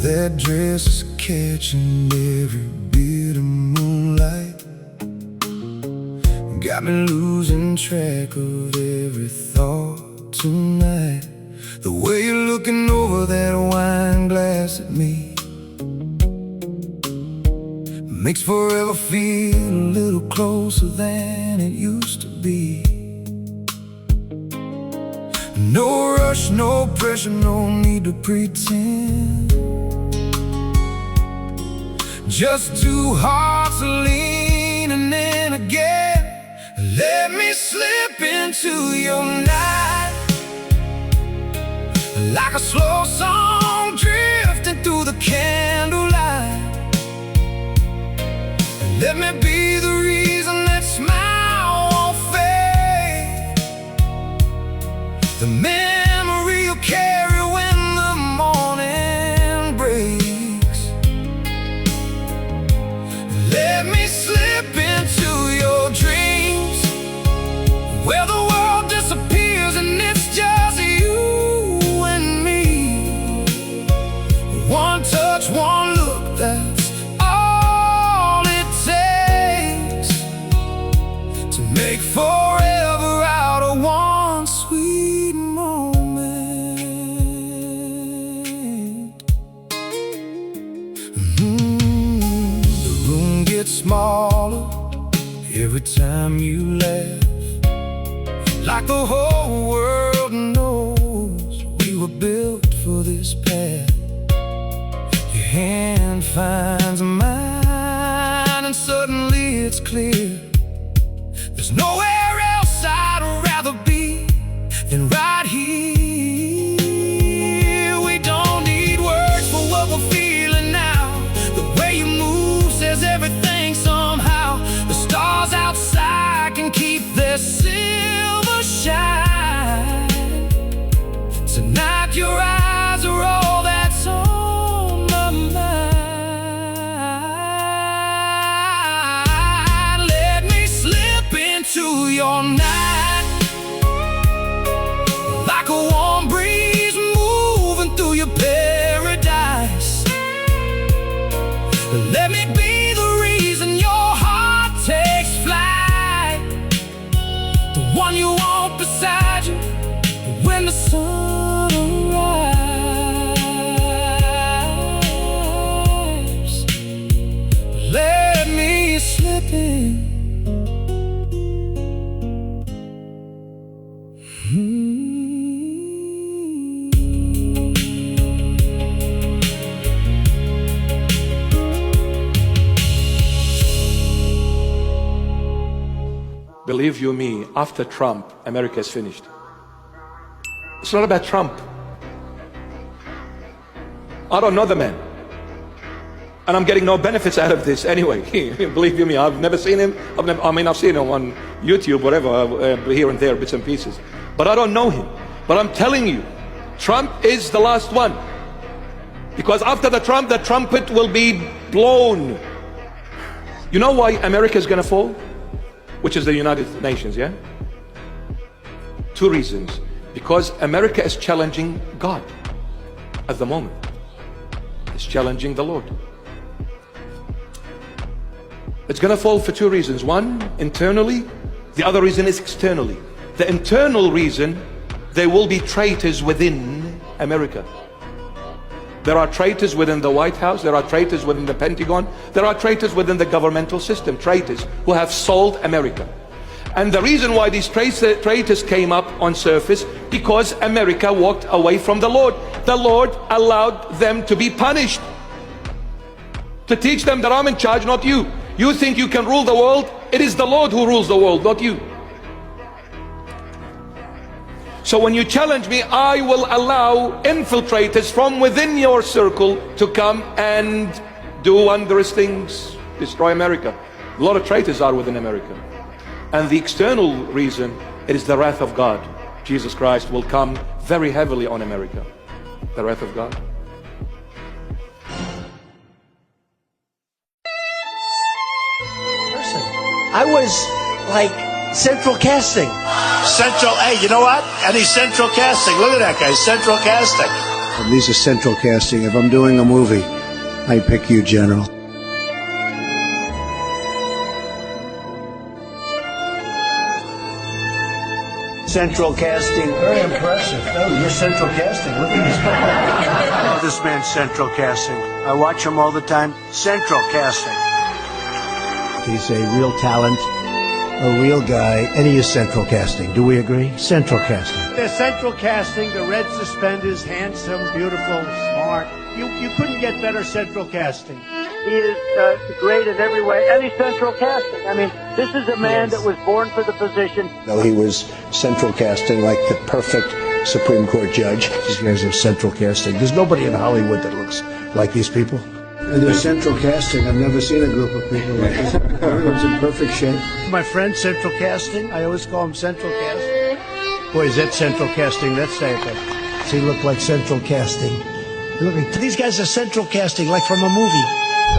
That dress is catching every bit of moonlight. Got me losing track of every thought tonight. The way you're looking over that wine glass at me makes forever feel a little closer than it used to be. No rush, no pressure, no need to pretend. Just two hearts leaning in again. Let me slip into your night, like a slow song drifting through the candlelight. Let me be the reason that smile won't fade, the memory you'll carry when the morning breaks. Let me slip into your dreams, where the world disappears and it's just you and me. One touch, one look, that's all it takes to make forever out of one sweet moment. The room gets smaller every time you laugh, like the whole world knows we were built for this path. Your hand finds mine and suddenly it's clear there's nowhere else I'd rather be than right here. We don't need words for what we're feeling now. The way you move says everything somehow. The stars outside can keep their silver shine. Tonight your eyes are all that's on my mind. Let me slip into your night, like a warm breeze moving through your paradise. Let me be the reason your heart takes flight, the one you want beside you when the sun arrives. Let me slip in. Believe you me, after Trump, America is finished. It's not about Trump. I don't know the man, and I'm getting no benefits out of this anyway. Believe you me, I've never seen him. I've seen him on YouTube, whatever, here and there, bits and pieces. But I don't know him. But I'm telling you, Trump is the last one. Because after the trumpet will be blown. You know why America is going to fall? Which is the United Nations, yeah? Two reasons. Because America is challenging God at the moment. It's challenging the Lord. It's going to fall for two reasons. One, internally. The other reason is externally. The internal reason, there will be traitors within America. There are traitors within the White House. There are traitors within the Pentagon. There are traitors within the governmental system. Traitors who have sold America. And the reason why these traitors came up on surface, because America walked away from the Lord. The Lord allowed them to be punished, to teach them that I'm in charge, not you. You think you can rule the world? It is the Lord who rules the world, not you. So when you challenge me, I will allow infiltrators from within your circle to come and do wondrous things, destroy America. A lot of traitors are within America. And the external reason, it is the wrath of God. Jesus Christ will come very heavily on America. The wrath of God. I was like central casting. Central, hey, you know what? And he's central casting. Look at that guy, central casting. And these are central casting. If I'm doing a movie, I pick you, General. Central casting. Very impressive. No, you're central casting. Look at this guy. This man's central casting. I watch him all the time. Central casting. He's a real talent, a real guy, and he is central casting. Do we agree? Central casting. They're central casting. The red suspenders, handsome, beautiful, smart. You couldn't get better central casting. He is great in every way, and he's central casting. I mean, this is a man that was born for the position. No, he was central casting like the perfect Supreme Court judge. These guys are central casting. There's nobody in Hollywood that looks like these people. And they're central casting. I've never seen a group of people like this. Everyone's in perfect shape. My friend, central casting. I always call him central casting. Boy, is that central casting. That's saying. Does he look like central casting? Look, these guys are central casting, like from a movie.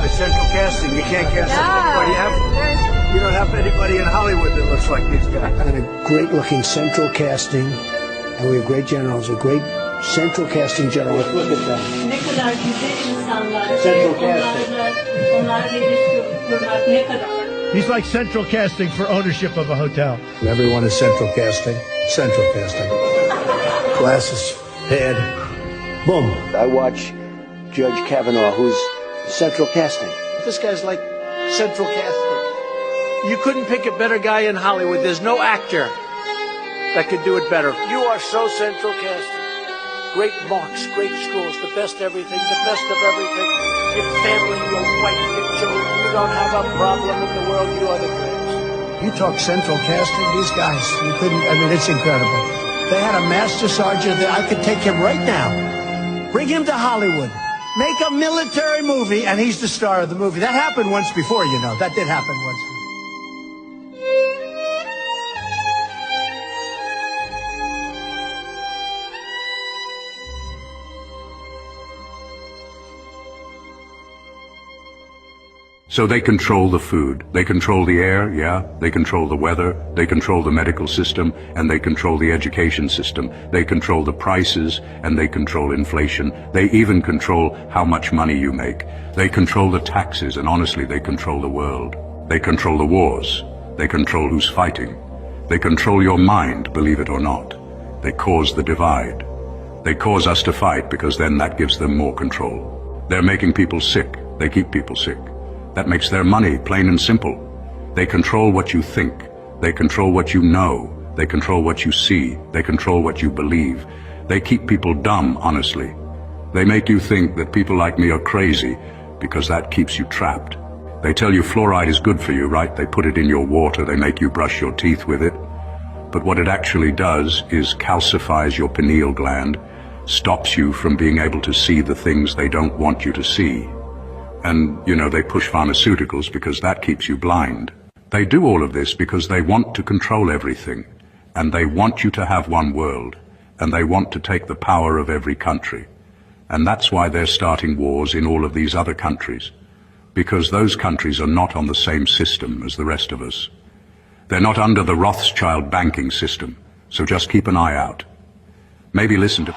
Central casting. You can't cast them. You don't have anybody in Hollywood that looks like these guys. And a great-looking central casting, and we have great generals, a great central casting general. Look at that. Ne kadar güzel insanlar. Central casting. Onlarla ilişki kurmak ne kadar. He's like central casting for ownership of a hotel. Everyone is central casting. Central casting. Glasses, head, boom. I watch Judge Kavanaugh, who's central casting. This guy's like central casting. You couldn't pick a better guy in Hollywood. There's no actor that could do it better. You are so central casting. Great marks, great schools, the best everything, the best of everything. Your family, your wife, your children, you don't have a problem in the world, you are the greatest. You talk central casting, these guys, you couldn't, I mean, it's incredible. They had a master sergeant that I could take him right now. Bring him to Hollywood. Make a military movie, and he's the star of the movie. That happened once before, you know. That did happen once before. So they control the food, they control the air, yeah, they control the weather, they control the medical system, and they control the education system. They control the prices, and they control inflation. They even control how much money you make. They control the taxes, and honestly, they control the world. They control the wars. They control who's fighting. They control your mind, believe it or not. They cause the divide. They cause us to fight because then that gives them more control. They're making people sick. They keep people sick. That makes their money, plain and simple. They control what you think. They control what you know. They control what you see. They control what you believe. They keep people dumb, honestly. They make you think that people like me are crazy because that keeps you trapped. They tell you fluoride is good for you, right? They put it in your water. They make you brush your teeth with it. But what it actually does is calcifies your pineal gland, stops you from being able to see the things they don't want you to see. And, you know, they push pharmaceuticals because that keeps you blind. They do all of this because they want to control everything. And they want you to have one world. And they want to take the power of every country. And that's why they're starting wars in all of these other countries. Because those countries are not on the same system as the rest of us. They're not under the Rothschild banking system. So just keep an eye out. Maybe listen to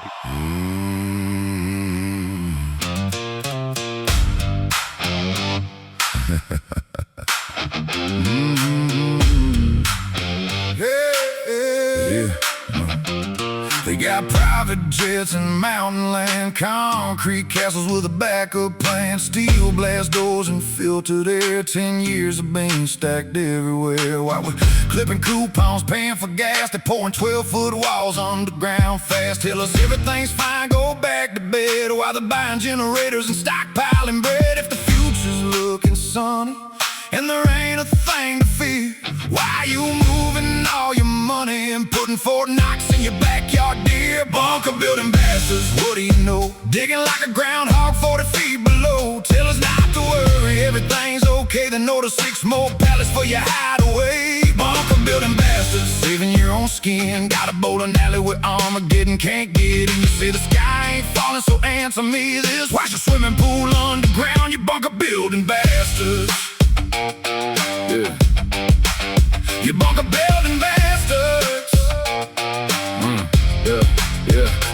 They got private jets and mountain land, concrete castles with a backup plan, steel blast doors and filtered air. 10 years of beans stacked everywhere. While we're clipping coupons, paying for gas, they're pouring 12-foot walls underground fast. Tell us everything's fine, go back to bed, while they're buying generators and stockpiling bread. If the future's looking sunny and there ain't a thing to fear, why you moving all your money and putting Fort Knox in your backyard, dear? Bunker building bastards, what do you know? Digging like a groundhog 40 feet below. Tell us not to worry, everything's okay, then order 6 more pallets for your hideaway. Bunker building bastards, saving your own skin. Got a bowling alley where Armageddon can't get in. You say the sky ain't falling, so answer me this. Why's your swimming pool underground, you bunker building bastards? Yeah. You bunker building bastards. Yeah.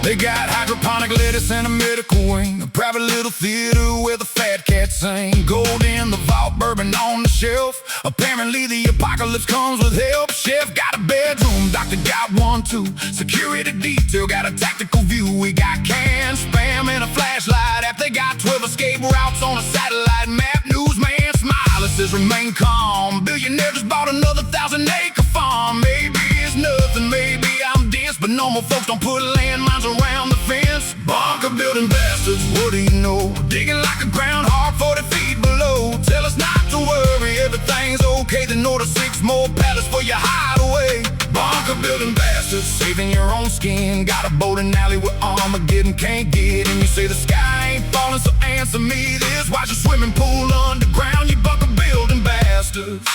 They got hydroponic lettuce and a medical wing, a private little theater where the fat cats sing. Gold in the vault, bourbon on the shelf. Apparently the apocalypse comes with help. Chef got a bedroom, doctor got one too. Security detail got a tactical view. We got canned spam and a flashlight app. They got 12 escape routes on a satellite map. Newsman smile, it says remain calm. Billionaire just bought another 1,000-acre farm. Maybe it's nothing, maybe I'm dense, but normal folks don't put landmines around the fence. Bunker building bastards, what do you know? Digging like a groundhog 40 feet below. Tell us not to worry, everything's okay. Then order 6 more pallets for your hideaway. Bunker building bastards, saving your own skin. Got a bowling alley where Armageddon can't get in. You say the sky ain't falling, so answer me this. Why's your swimming pool underground, you bunker building bastards?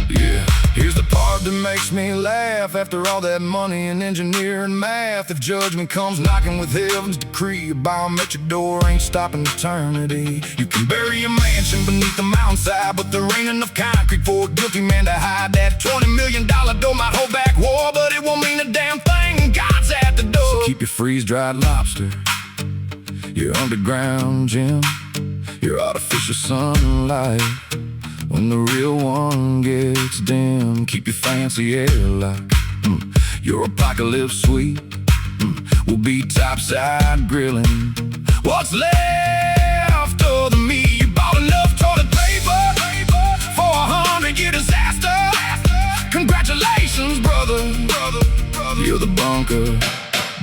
Yeah. Here's the part that makes me laugh. After all that money and engineering math, if judgment comes knocking with heaven's decree, a biometric door ain't stopping eternity. You can bury your mansion beneath the mountainside, but there ain't enough concrete for a guilty man to hide. That $20 million door might hold back war, but it won't mean a damn thing. God's at the door. So keep your freeze-dried lobster, your underground gym, your artificial sunlight. When the real one gets dim, keep your fancy airlock. Your apocalypse suite will be topside grilling. What's left of the meat? You bought enough toilet paper for a 100-year disaster. Congratulations, brother. You're the bunker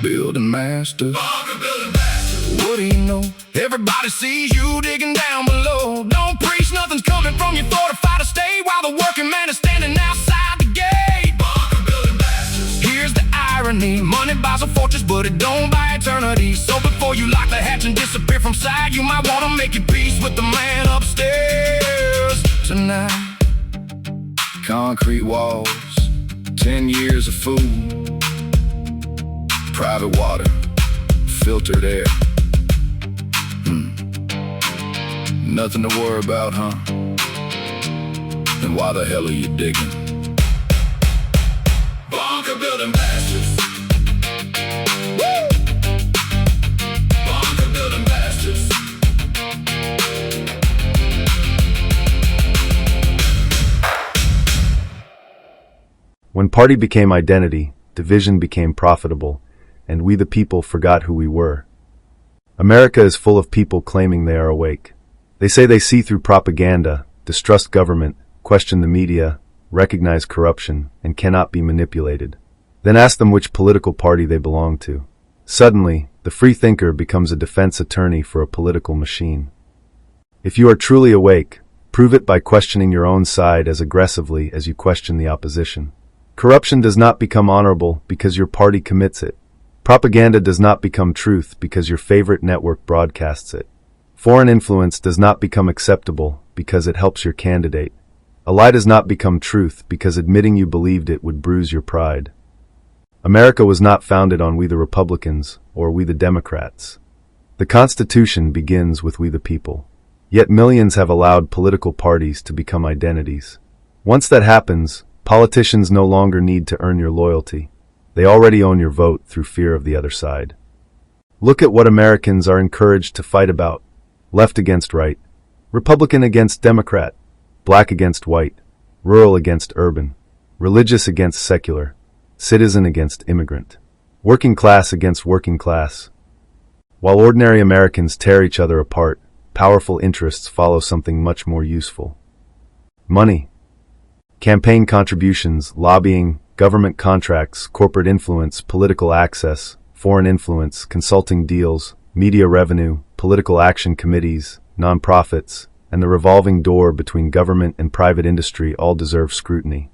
building master. What do you know? Everybody sees you digging down below. Don't preach, nothing's coming from your fortified estate, while the working man is standing outside the gate. Bunker building bastards. Here's the irony, money buys a fortress, but it don't buy eternity. So before you lock the hatch and disappear from sight, you might want to make your peace with the man upstairs tonight. Concrete walls, 10 years of food, private water, filtered air. Nothing to worry about, huh? Then why the hell are you digging? Bunker building bastards. Woo! Bunker building bastards. When party became identity, division became profitable, and we the people forgot who we were. America is full of people claiming they are awake. They say they see through propaganda, distrust government, question the media, recognize corruption, and cannot be manipulated. Then ask them which political party they belong to. Suddenly, the free thinker becomes a defense attorney for a political machine. If you are truly awake, prove it by questioning your own side as aggressively as you question the opposition. Corruption does not become honorable because your party commits it. Propaganda does not become truth because your favorite network broadcasts it. Foreign influence does not become acceptable because it helps your candidate. A lie does not become truth because admitting you believed it would bruise your pride. America was not founded on we the Republicans or we the Democrats. The Constitution begins with we the people. Yet millions have allowed political parties to become identities. Once that happens, politicians no longer need to earn your loyalty. They already own your vote through fear of the other side. Look at what Americans are encouraged to fight about. Left against right, Republican against Democrat, black against white, rural against urban, religious against secular, citizen against immigrant, working class against working class. While ordinary Americans tear each other apart, powerful interests follow something much more useful. Money. Campaign contributions, lobbying, government contracts, corporate influence, political access, foreign influence, consulting deals, media revenue, political action committees, nonprofits, and the revolving door between government and private industry all deserve scrutiny.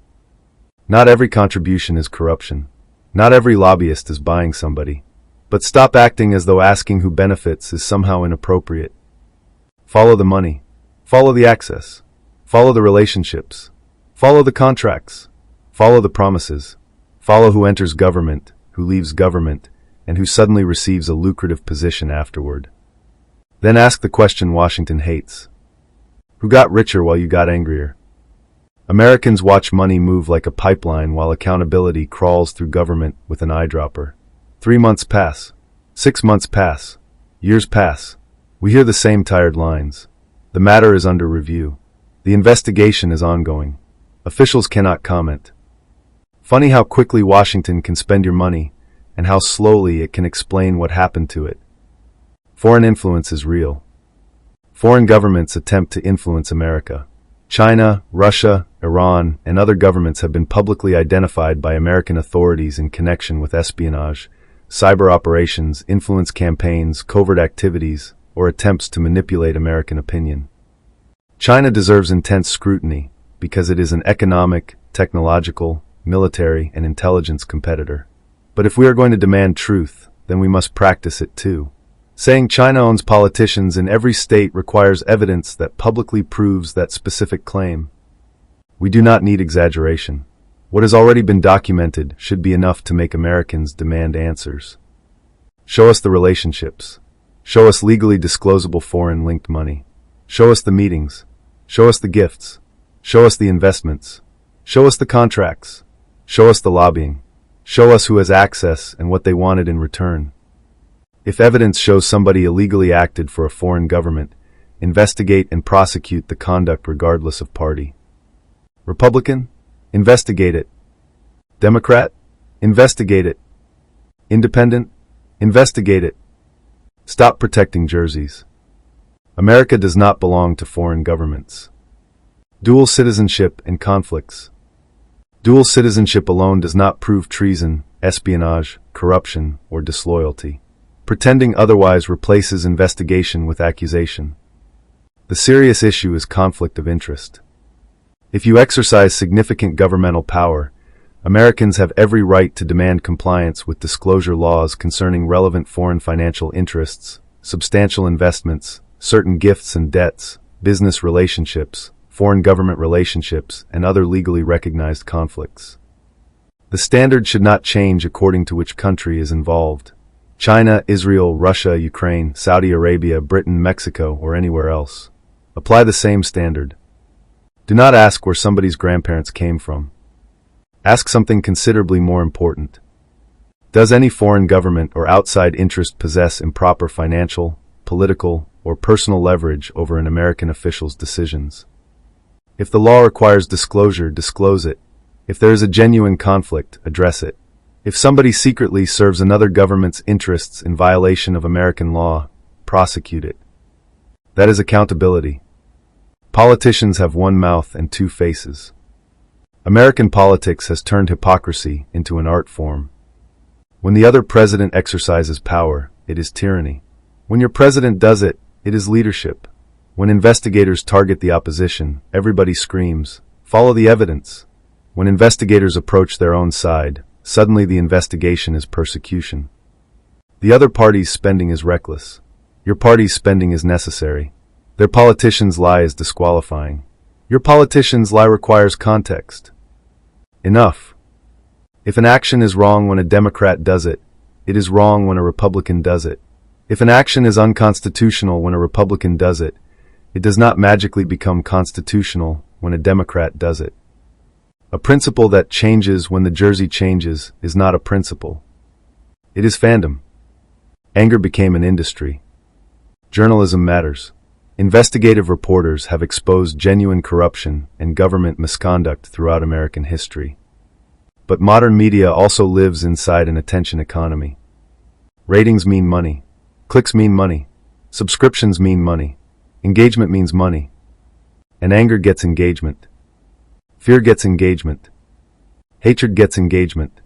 Not every contribution is corruption. Not every lobbyist is buying somebody. But stop acting as though asking who benefits is somehow inappropriate. Follow the money. Follow the access. Follow the relationships. Follow the contracts. Follow the promises. Follow who enters government, who leaves government, and who suddenly receives a lucrative position afterward. Then ask the question Washington hates. Who got richer while you got angrier? Americans watch money move like a pipeline while accountability crawls through government with an eyedropper. 3 months pass. 6 months pass. Years pass. We hear the same tired lines. The matter is under review. The investigation is ongoing. Officials cannot comment. Funny how quickly Washington can spend your money, and how slowly it can explain what happened to it. Foreign influence is real. Foreign governments attempt to influence America. China, Russia, Iran, and other governments have been publicly identified by American authorities in connection with espionage, cyber operations, influence campaigns, covert activities, or attempts to manipulate American opinion. China deserves intense scrutiny because it is an economic, technological, military, and intelligence competitor. But if we are going to demand truth, then we must practice it too. Saying China owns politicians in every state requires evidence that publicly proves that specific claim. We do not need exaggeration. What has already been documented should be enough to make Americans demand answers. Show us the relationships. Show us legally disclosable foreign-linked money. Show us the meetings. Show us the gifts. Show us the investments. Show us the contracts. Show us the lobbying. Show us who has access and what they wanted in return. If evidence shows somebody illegally acted for a foreign government, investigate and prosecute the conduct regardless of party. Republican? Investigate it. Democrat? Investigate it. Independent? Investigate it. Stop protecting jerseys. America does not belong to foreign governments. Dual citizenship and conflicts. Dual citizenship alone does not prove treason, espionage, corruption, or disloyalty. Pretending otherwise replaces investigation with accusation. The serious issue is conflict of interest. If you exercise significant governmental power, Americans have every right to demand compliance with disclosure laws concerning relevant foreign financial interests, substantial investments, certain gifts and debts, business relationships, foreign government relationships, and other legally recognized conflicts. The standard should not change according to which country is involved. China, Israel, Russia, Ukraine, Saudi Arabia, Britain, Mexico, or anywhere else. Apply the same standard. Do not ask where somebody's grandparents came from. Ask something considerably more important. Does any foreign government or outside interest possess improper financial, political, or personal leverage over an American official's decisions? If the law requires disclosure, disclose it. If there is a genuine conflict, address it. If somebody secretly serves another government's interests in violation of American law, prosecute it. That is accountability. Politicians have one mouth and two faces. American politics has turned hypocrisy into an art form. When the other president exercises power, it is tyranny. When your president does it, it is leadership. When investigators target the opposition, everybody screams, "Follow the evidence." When investigators approach their own side, suddenly the investigation is persecution. The other party's spending is reckless. Your party's spending is necessary. Their politicians' lie is disqualifying. Your politicians' lie requires context. Enough. If an action is wrong when a Democrat does it, it is wrong when a Republican does it. If an action is unconstitutional when a Republican does it, it does not magically become constitutional when a Democrat does it. A principle that changes when the jersey changes is not a principle. It is fandom. Anger became an industry. Journalism matters. Investigative reporters have exposed genuine corruption and government misconduct throughout American history. But modern media also lives inside an attention economy. Ratings mean money. Clicks mean money. Subscriptions mean money. Engagement means money. And anger gets engagement. Fear gets engagement. Hatred gets engagement.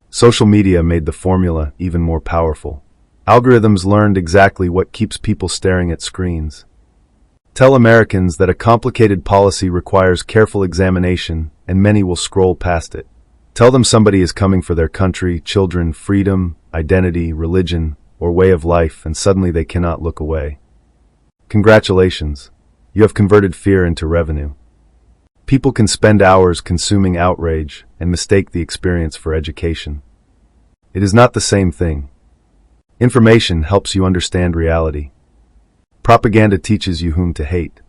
Social media made the formula even more powerful. Algorithms learned exactly what keeps people staring at screens. Tell Americans that a complicated policy requires careful examination, and many will scroll past it. Tell them somebody is coming for their country, children, freedom, identity, religion, or way of life, and suddenly they cannot look away. Congratulations. You have converted fear into revenue. People can spend hours consuming outrage and mistake the experience for education. It is not the same thing. Information helps you understand reality. Propaganda teaches you whom to hate.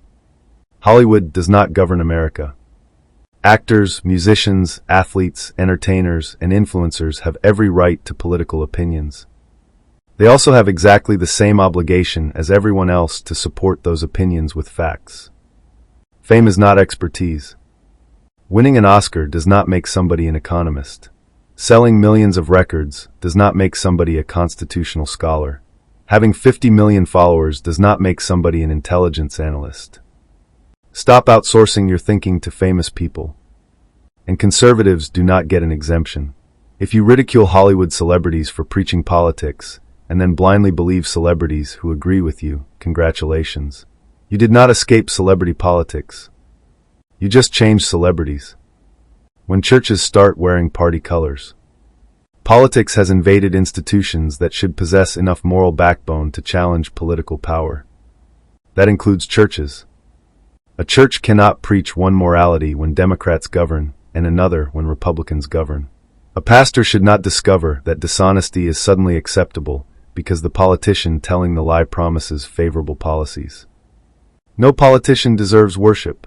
Hollywood does not govern America. Actors, musicians, athletes, entertainers, and influencers have every right to political opinions. They also have exactly the same obligation as everyone else to support those opinions with facts. Fame is not expertise. Winning an Oscar does not make somebody an economist. Selling millions of records does not make somebody a constitutional scholar. Having 50 million followers does not make somebody an intelligence analyst. Stop outsourcing your thinking to famous people. And conservatives do not get an exemption. If you ridicule Hollywood celebrities for preaching politics, and then blindly believe celebrities who agree with you, congratulations. You did not escape celebrity politics. You just changed celebrities. When churches start wearing party colors. Politics has invaded institutions that should possess enough moral backbone to challenge political power. That includes churches. A church cannot preach one morality when Democrats govern and another when Republicans govern. A pastor should not discover that dishonesty is suddenly acceptable because the politician telling the lie promises favorable policies. No politician deserves worship.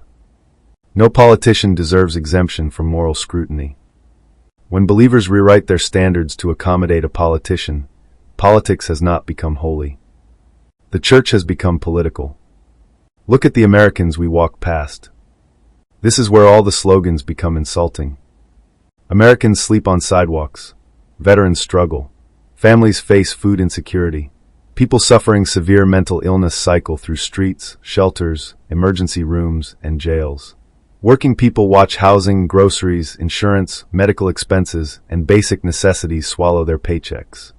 No politician deserves exemption from moral scrutiny. When believers rewrite their standards to accommodate a politician, politics has not become holy. The church has become political. Look at the Americans we walk past. This is where all the slogans become insulting. Americans sleep on sidewalks. Veterans struggle. Families face food insecurity. People suffering severe mental illness cycle through streets, shelters, emergency rooms, and jails. Working people watch housing, groceries, insurance, medical expenses, and basic necessities swallow their paychecks.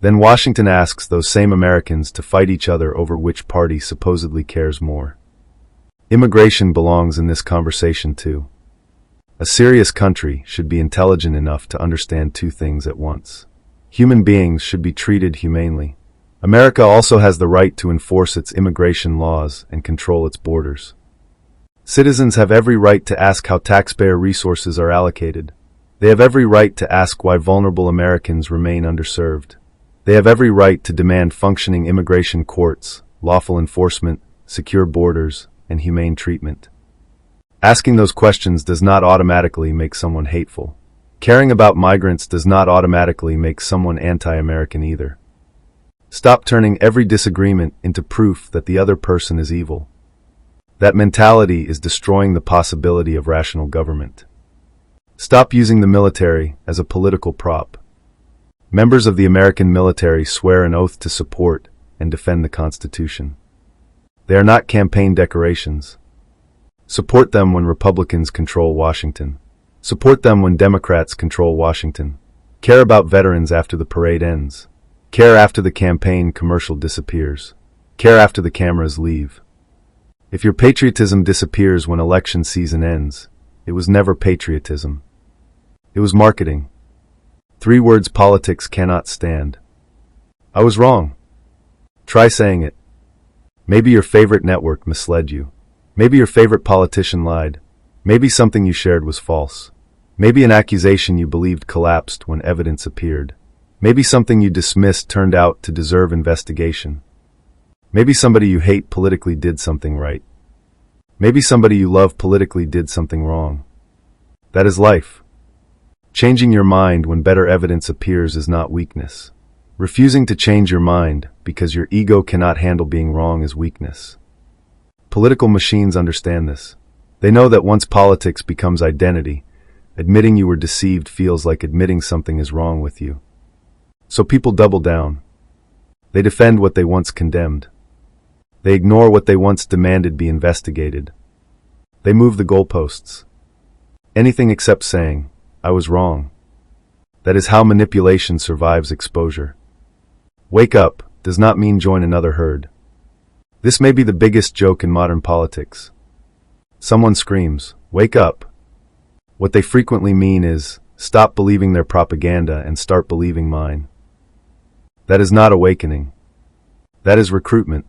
Then Washington asks those same Americans to fight each other over which party supposedly cares more. Immigration belongs in this conversation too. A serious country should be intelligent enough to understand two things at once. Human beings should be treated humanely. America also has the right to enforce its immigration laws and control its borders. Citizens have every right to ask how taxpayer resources are allocated. They have every right to ask why vulnerable Americans remain underserved. They have every right to demand functioning immigration courts, lawful enforcement, secure borders, and humane treatment. Asking those questions does not automatically make someone hateful. Caring about migrants does not automatically make someone anti-American either. Stop turning every disagreement into proof that the other person is evil. That mentality is destroying the possibility of rational government. Stop using the military as a political prop. Members of the American military swear an oath to support and defend the Constitution. They are not campaign decorations. Support them when Republicans control Washington. Support them when Democrats control Washington. Care about veterans after the parade ends. Care after the campaign commercial disappears. Care after the cameras leave. If your patriotism disappears when election season ends, it was never patriotism. It was marketing. 3 words politics cannot stand. I was wrong. Try saying it. Maybe your favorite network misled you. Maybe your favorite politician lied. Maybe something you shared was false. Maybe an accusation you believed collapsed when evidence appeared. Maybe something you dismissed turned out to deserve investigation. Maybe somebody you hate politically did something right. Maybe somebody you love politically did something wrong. That is life. Changing your mind when better evidence appears is not weakness. Refusing to change your mind because your ego cannot handle being wrong is weakness. Political machines understand this. They know that once politics becomes identity, admitting you were deceived feels like admitting something is wrong with you. So people double down. They defend what they once condemned. They ignore what they once demanded be investigated. They move the goalposts. Anything except saying, I was wrong. That is how manipulation survives exposure. Wake up does not mean join another herd. This may be the biggest joke in modern politics. Someone screams, wake up. What they frequently mean is, stop believing their propaganda and start believing mine. That is not awakening. That is recruitment.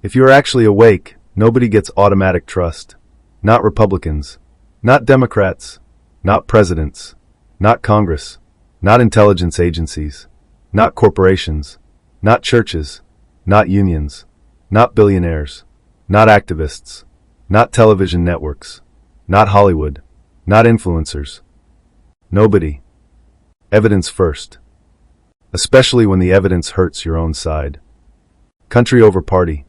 If you are actually awake, Nobody gets automatic trust. Not Republicans. Not Democrats. Not presidents. Not Congress. Not intelligence agencies. Not corporations. Not churches. Not unions. Not billionaires. Not activists. Not television networks. Not Hollywood. Not influencers. Nobody. Evidence first. Especially when the evidence hurts your own side. Country over party.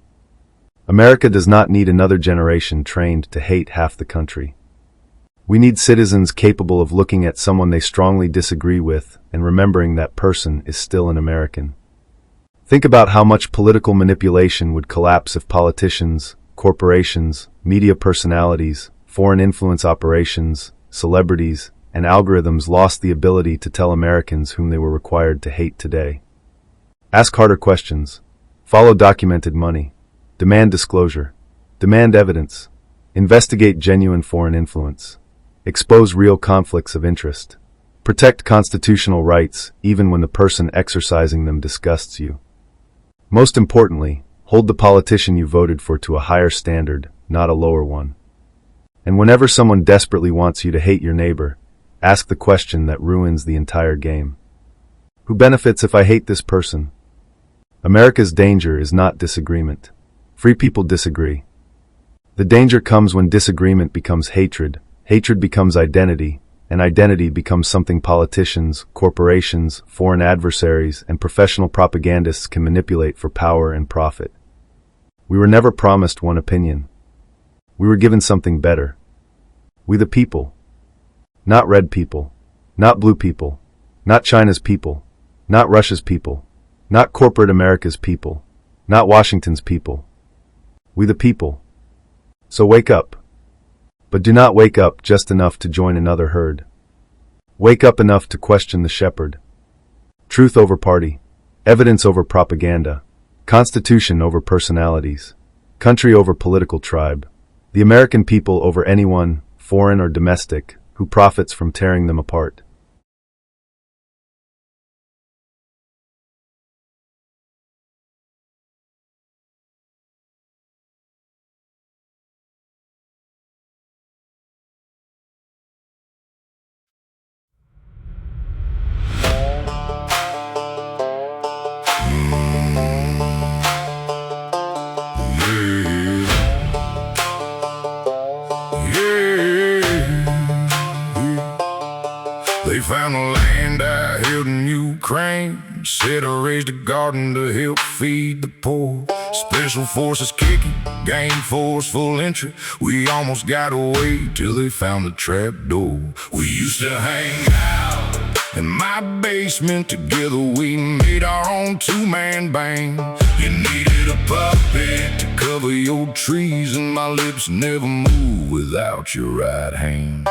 America does not need another generation trained to hate half the country. We need citizens capable of looking at someone they strongly disagree with and remembering that person is still an American. Think about how much political manipulation would collapse if politicians, corporations, media personalities, foreign influence operations, celebrities, and algorithms lost the ability to tell Americans whom they were required to hate today. Ask harder questions. Follow documented money. Demand disclosure. Demand evidence. Investigate genuine foreign influence. Expose real conflicts of interest. Protect constitutional rights even when the person exercising them disgusts you. Most importantly, hold the politician you voted for to a higher standard, not a lower one. And whenever someone desperately wants you to hate your neighbor, ask the question that ruins the entire game. Who benefits if I hate this person? America's danger is not disagreement. Free people disagree. The danger comes when disagreement becomes hatred, hatred becomes identity, and identity becomes something politicians, corporations, foreign adversaries, and professional propagandists can manipulate for power and profit. We were never promised one opinion. We were given something better. We the people. Not red people. Not blue people. Not China's people. Not Russia's people. Not corporate America's people. Not Washington's people. We the people. So wake up. But do not wake up just enough to join another herd. Wake up enough to question the shepherd. Truth over party. Evidence over propaganda. Constitution over personalities. Country over political tribe. The American people over anyone, foreign or domestic, who profits from tearing them apart. They found a land I held in Ukraine. Said I raised a garden to help feed the poor. Special forces kicking, gained forceful entry. We almost got away till they found the trap door. We used to hang out in my basement together. We made our own two-man band. You needed a puppet to cover your trees, and my lips never move without your right hand.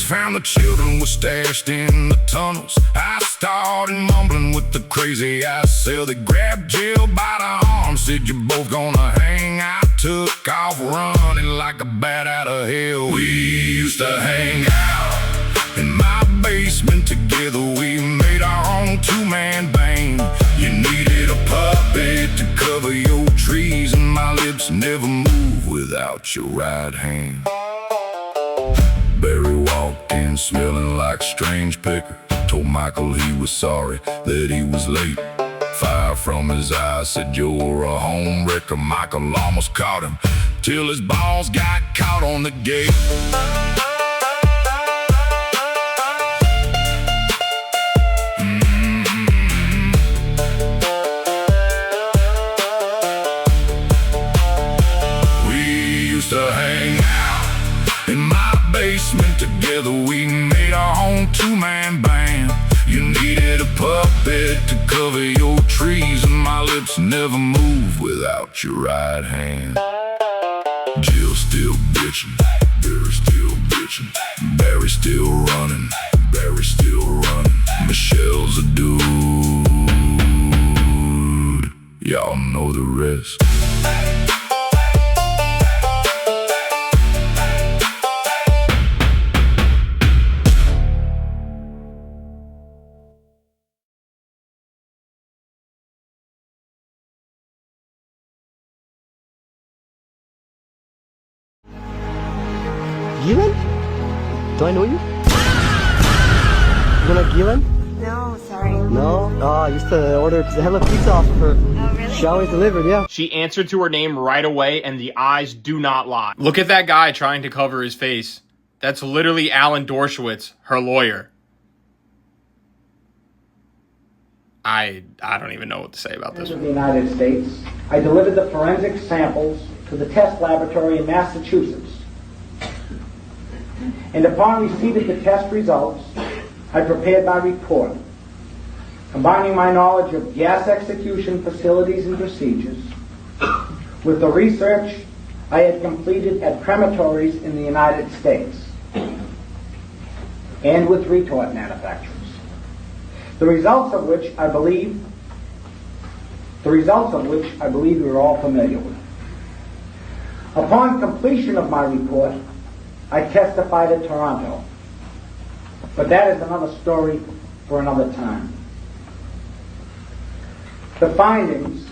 Found the children were stashed in the tunnels. I started mumbling with the crazy I sell. They grabbed Jill by the arm, said you're both gonna hang. I took off running like a bat out of hell. We used to hang out in my basement together. We made our own two-man band. You needed a puppet to cover your trees, and my lips never move without your right hand. Barry walked in smelling like strange picker. Told Michael he was sorry that he was late. Fire from his eyes said you're a home wrecker. Michael almost caught him till his balls got caught on the gate. We used to hang out in my basement together. We made our own two-man band. You needed a puppet to cover your trees, and my lips never move without your right hand. Jill still bitching, Barry still bitching, Barry still running, Barry still running. Michelle's a dude, y'all know the rest. Do I know you? You like Gillen? No, sorry. No? Oh, I used to order hella pizza off of her. Oh, really? She always delivered, yeah. She answered to her name right away, and the eyes do not lie. Look at that guy trying to cover his face. That's literally Alan Dershowitz, her lawyer. I don't even know what to say about this one. In the United States, I delivered the forensic samples to the test laboratory in Massachusetts. And upon receipt of the test results, I prepared my report, combining my knowledge of gas execution facilities and procedures with the research I had completed at crematories in the United States and with retort manufacturers. The results of which I believe you're all familiar with. Upon completion of my report, I testified at Toronto. But that is another story for another time. The findings,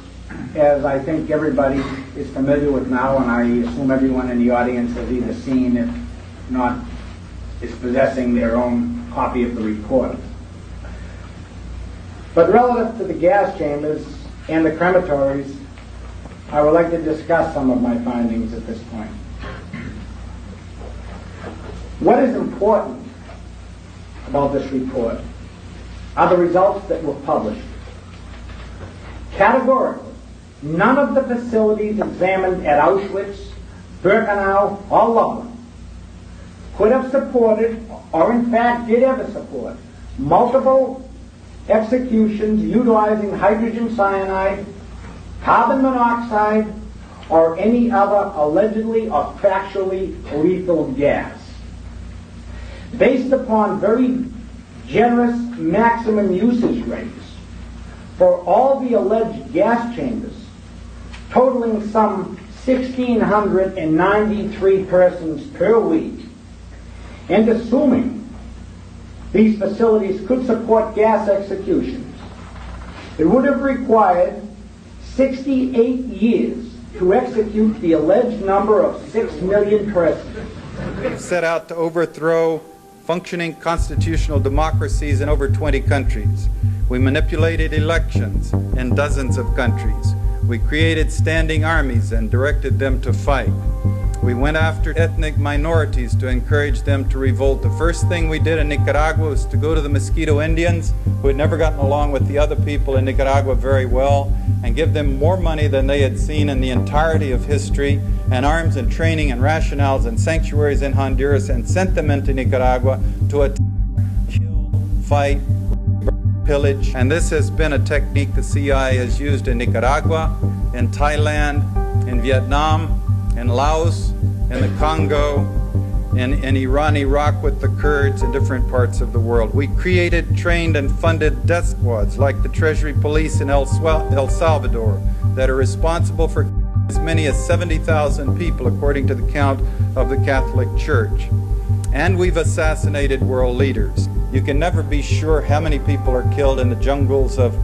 as I think everybody is familiar with now, and I assume everyone in the audience has either seen, if not, is possessing their own copy of the report. But relative to the gas chambers and the crematories, I would like to discuss some of my findings at this point. What is important about this report are the results that were published. Categorically, none of the facilities examined at Auschwitz, Birkenau, or Lublin could have supported, or in fact did ever support, multiple executions utilizing hydrogen cyanide, carbon monoxide, or any other allegedly or factually lethal gas. Based upon very generous maximum usage rates for all the alleged gas chambers, totaling some 1,693 persons per week, and assuming these facilities could support gas executions, it would have required 68 years to execute the alleged number of 6 million persons. We set out to overthrow functioning constitutional democracies in over 20 countries. We manipulated elections in dozens of countries. We created standing armies and directed them to fight. We went after ethnic minorities to encourage them to revolt. The first thing we did in Nicaragua was to go to the Mosquito Indians, who had never gotten along with the other people in Nicaragua very well, and give them more money than they had seen in the entirety of history, and arms and training and rationales and sanctuaries in Honduras, and sent them into Nicaragua to attack, kill, fight, pillage. And this has been a technique the CIA has used in Nicaragua, in Thailand, in Vietnam, in Laos, in the Congo, in Iran, Iraq with the Kurds, in different parts of the world. We created, trained, and funded death squads like the Treasury Police in El Salvador that are responsible for as many as 70,000 people, according to the count of the Catholic Church. And we've assassinated world leaders. You can never be sure how many people are killed in the jungles of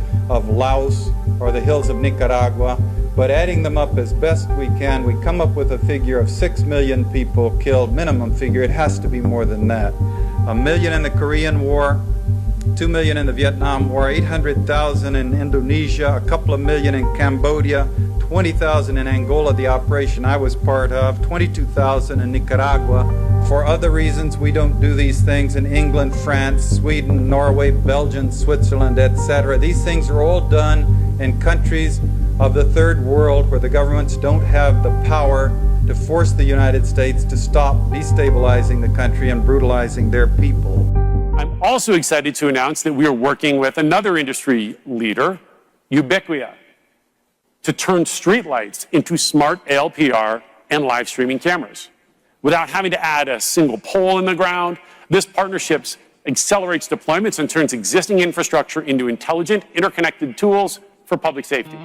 Laos or the hills of Nicaragua, but adding them up as best we can, we come up with a figure of 6 million people killed, minimum figure. It has to be more than that. 1 million in the Korean War, 2 million in the Vietnam War, 800,000 in Indonesia, a couple of million in Cambodia, 20,000 in Angola, the operation I was part of, 22,000 in Nicaragua. For other reasons, we don't do these things in England, France, Sweden, Norway, Belgium, Switzerland, etc. These things are all done in countries of the third world where the governments don't have the power to force the United States to stop destabilizing the country and brutalizing their people. I'm also excited to announce that we are working with another industry leader, Ubiquia, to turn streetlights into smart ALPR and live streaming cameras. Without having to add a single pole in the ground, this partnership accelerates deployments and turns existing infrastructure into intelligent, interconnected tools for public safety.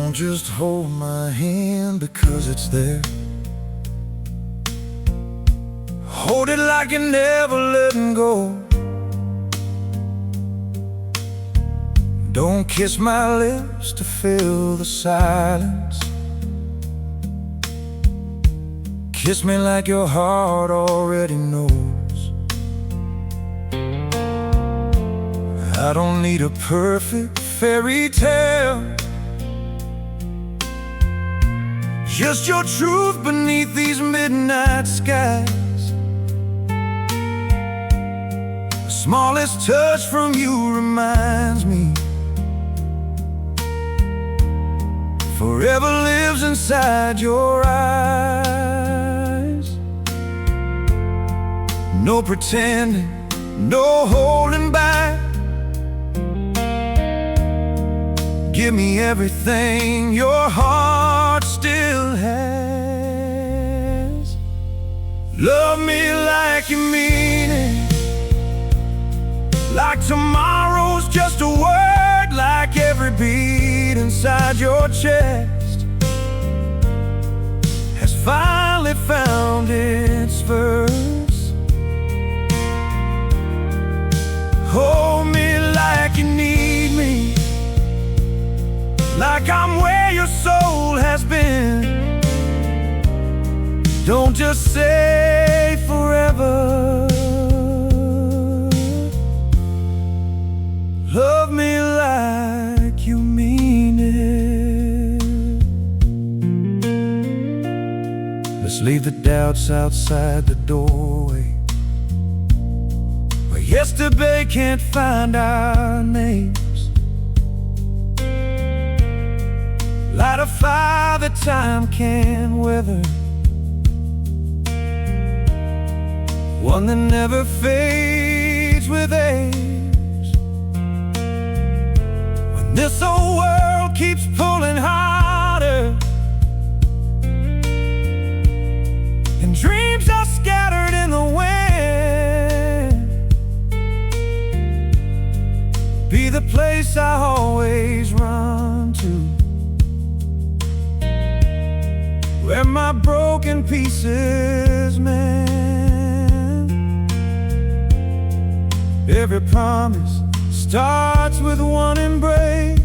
Don't just hold my hand because it's there. Hold it like you're never letting go. Don't kiss my lips to fill the silence. Kiss me like your heart already knows. I don't need a perfect fairy tale, just your truth beneath these midnight skies. The smallest touch from you reminds me forever lives inside your eyes. No pretending, no holding back. Give me everything your heart still has. Love me like you mean it, like tomorrow's just a word, like every beat inside your chest has finally found its verse. Hold me like you need me, like I'm where your soul has been. Don't just say forever. Love me like you mean it. Let's leave the doubts outside the doorway, where yesterday can't find our names. Light a fire that time can weather, one that never fades with age. When this old world keeps pulling harder and dreams are scattered in the wind, be the place I always run to, where my broken pieces mend. Every promise starts with one embrace.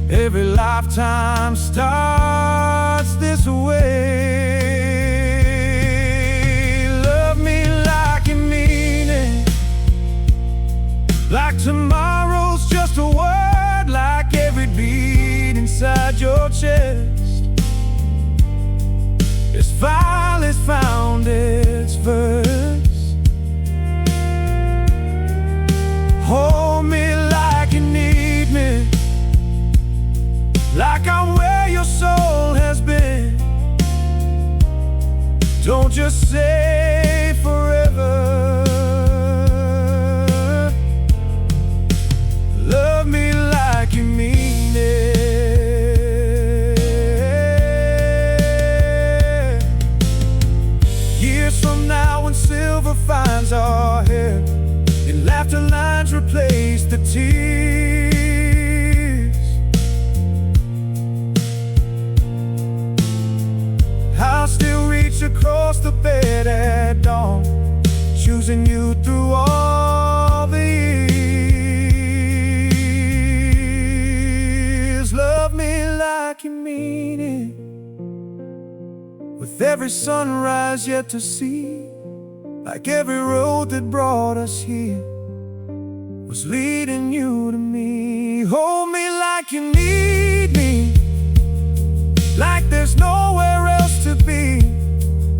Every lifetime starts this way. Love me like you mean it, like tomorrow's just a word, like every beat inside your chest this file has found its verse. Hold me like you need me, like I'm where your soul has been. Don't just say forever. Love me like you mean it. Years from now when silver finds our hair and laughter lines replace the tears, I'll still reach across the bed at dawn, choosing you through all the years. Love me like you mean it, with every sunrise yet to see, like every road that brought us here was leading you to me. Hold me like you need me, like there's nowhere else to be.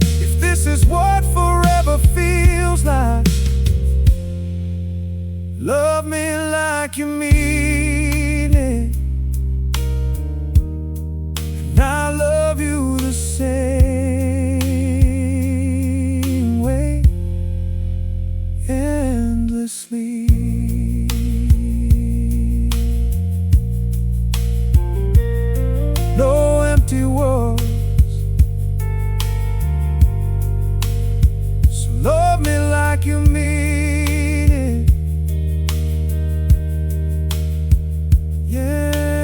If this is what forever feels like, love me like you mean it, and I love you the same way, endlessly. No empty words, so love me like you mean it, yeah.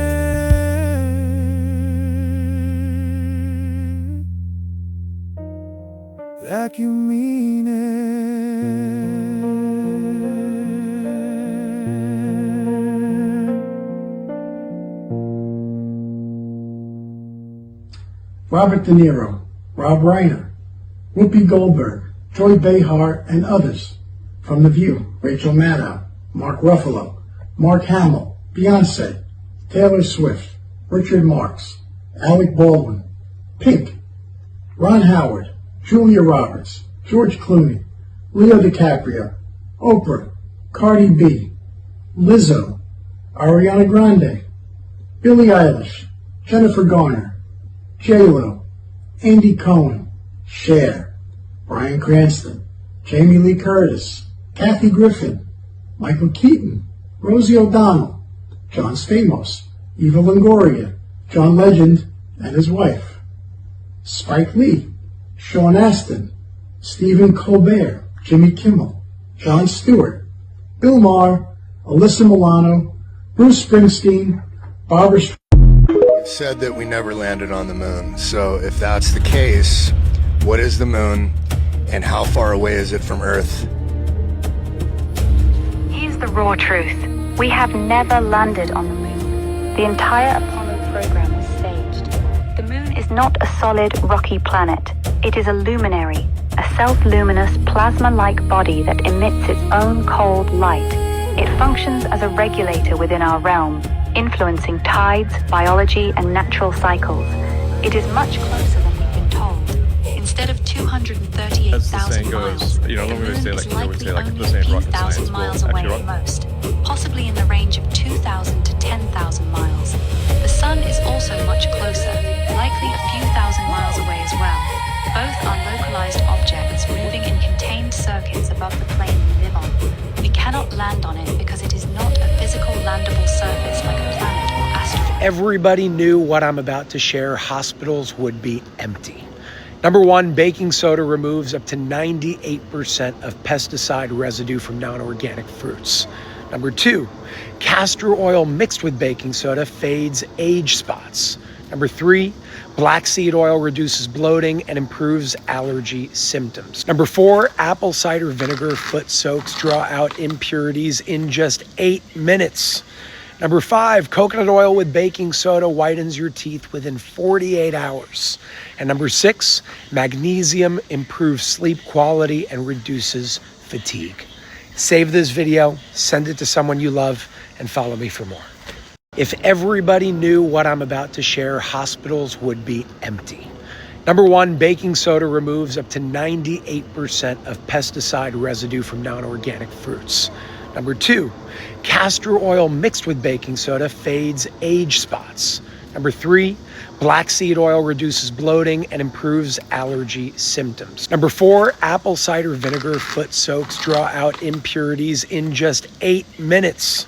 like you mean it. Robert De Niro, Rob Reiner, Whoopi Goldberg, Joy Behar, and others. From The View, Rachel Maddow, Mark Ruffalo, Mark Hamill, Beyonce, Taylor Swift, Richard Marx, Alec Baldwin, Pink, Ron Howard, Julia Roberts, George Clooney, Leo DiCaprio, Oprah, Cardi B, Lizzo, Ariana Grande, Billie Eilish, Jennifer Garner, J-Lo, Andy Cohen, Cher, Bryan Cranston, Jamie Lee Curtis, Kathy Griffin, Michael Keaton, Rosie O'Donnell, John Stamos, Eva Longoria, John Legend and his wife, Spike Lee, Sean Astin, Stephen Colbert, Jimmy Kimmel, Jon Stewart, Bill Maher, Alyssa Milano, Bruce Springsteen, Barbara It said that we never landed on the moon. So if that's the case, what is the moon and how far away is it from Earth? Here's the raw truth. We have never landed on the moon. The entire Apollo program is staged. The moon is not a solid, rocky planet. It is a luminary, a self-luminous, plasma-like body that emits its own cold light. It functions as a regulator within our realm, influencing tides, biology, and natural cycles. It is much closer than we've been told. Instead of 238,000 miles, the moon is likely only a few thousand miles away at most, possibly in the range of 2,000 to 10,000 miles. The sun is also much closer, likely a few thousand miles away as well. Both are localized objects moving in contained circuits above the plane we live on. We cannot land on it because it is not a physical landable surface like a planet or asteroid. Everybody knew what I'm about to share. Hospitals would be empty. Number one, baking soda removes up to 98% of pesticide residue from non-organic fruits. Number two, castor oil mixed with baking soda fades age spots. Number three, black seed oil reduces bloating and improves allergy symptoms. Number four, apple cider vinegar foot soaks draw out impurities in just 8 minutes. Number five, coconut oil with baking soda whitens your teeth within 48 hours. And number six, magnesium improves sleep quality and reduces fatigue. Save this video, send it to someone you love, and follow me for more. If everybody knew what I'm about to share, hospitals would be empty. Number one, baking soda removes up to 98% of pesticide residue from non-organic fruits. Number two, castor oil mixed with baking soda fades age spots. Number three, black seed oil reduces bloating and improves allergy symptoms. Number four, apple cider vinegar foot soaks draw out impurities in just 8 minutes.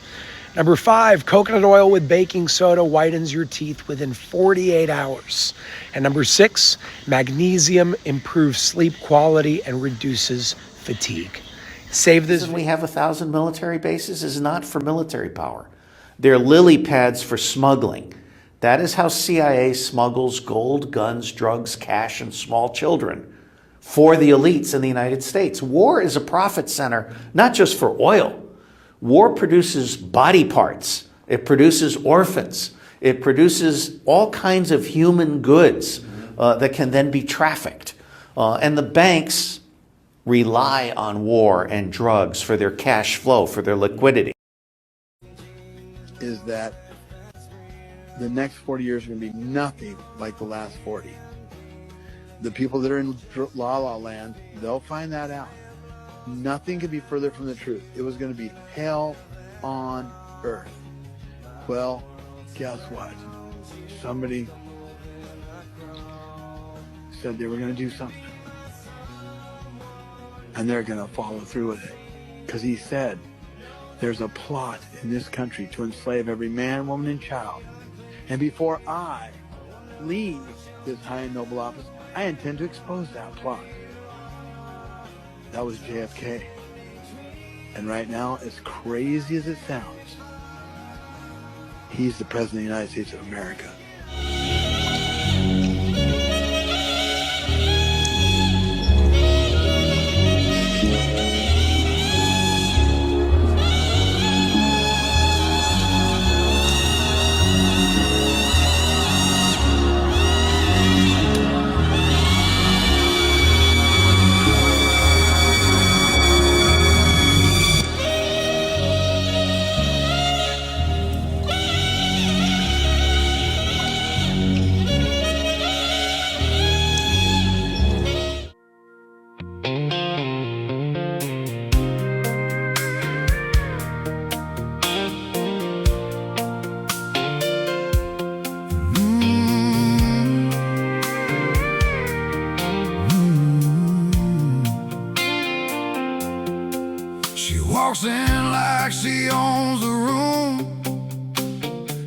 Number five, coconut oil with baking soda whitens your teeth within 48 hours. And number six, magnesium improves sleep quality and reduces fatigue. Save this. The reason we have 1,000 military bases is not for military power. They're lily pads for smuggling. That is how CIA smuggles gold, guns, drugs, cash, and small children for the elites in the United States. War is a profit center, not just for oil. War produces body parts. It produces orphans. It produces all kinds of human goods that can then be trafficked. And the banks rely on war and drugs for their cash flow, for their liquidity. Is that the next 40 years are going to be nothing like the last 40. The people that are in La La Land, they'll find that out. Nothing could be further from the truth. It was going to be hell on earth. Well, guess what? Somebody said they were going to do something. And they're going to follow through with it. Because he said, there's a plot in this country to enslave every man, woman, and child. And before I leave this high and noble office, I intend to expose that plot. That was JFK. And right now, as crazy as it sounds, he's the President of the United States of America. flossing like she owns the room,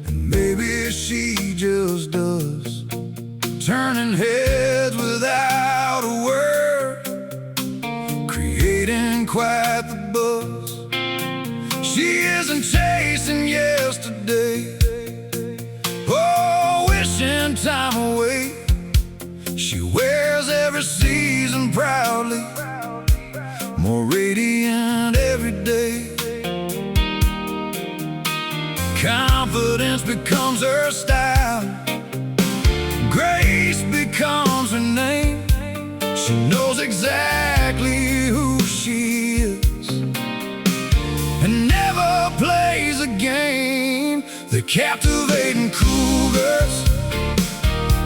and maybe she just does, turning heads without a word, creating quite the buzz. She isn't chasing yesterday, oh, wishing time away. She wears every season proudly, more radiant every day. Confidence becomes her style, grace becomes her name. She knows exactly who she is and never plays a game. They're captivating cougars,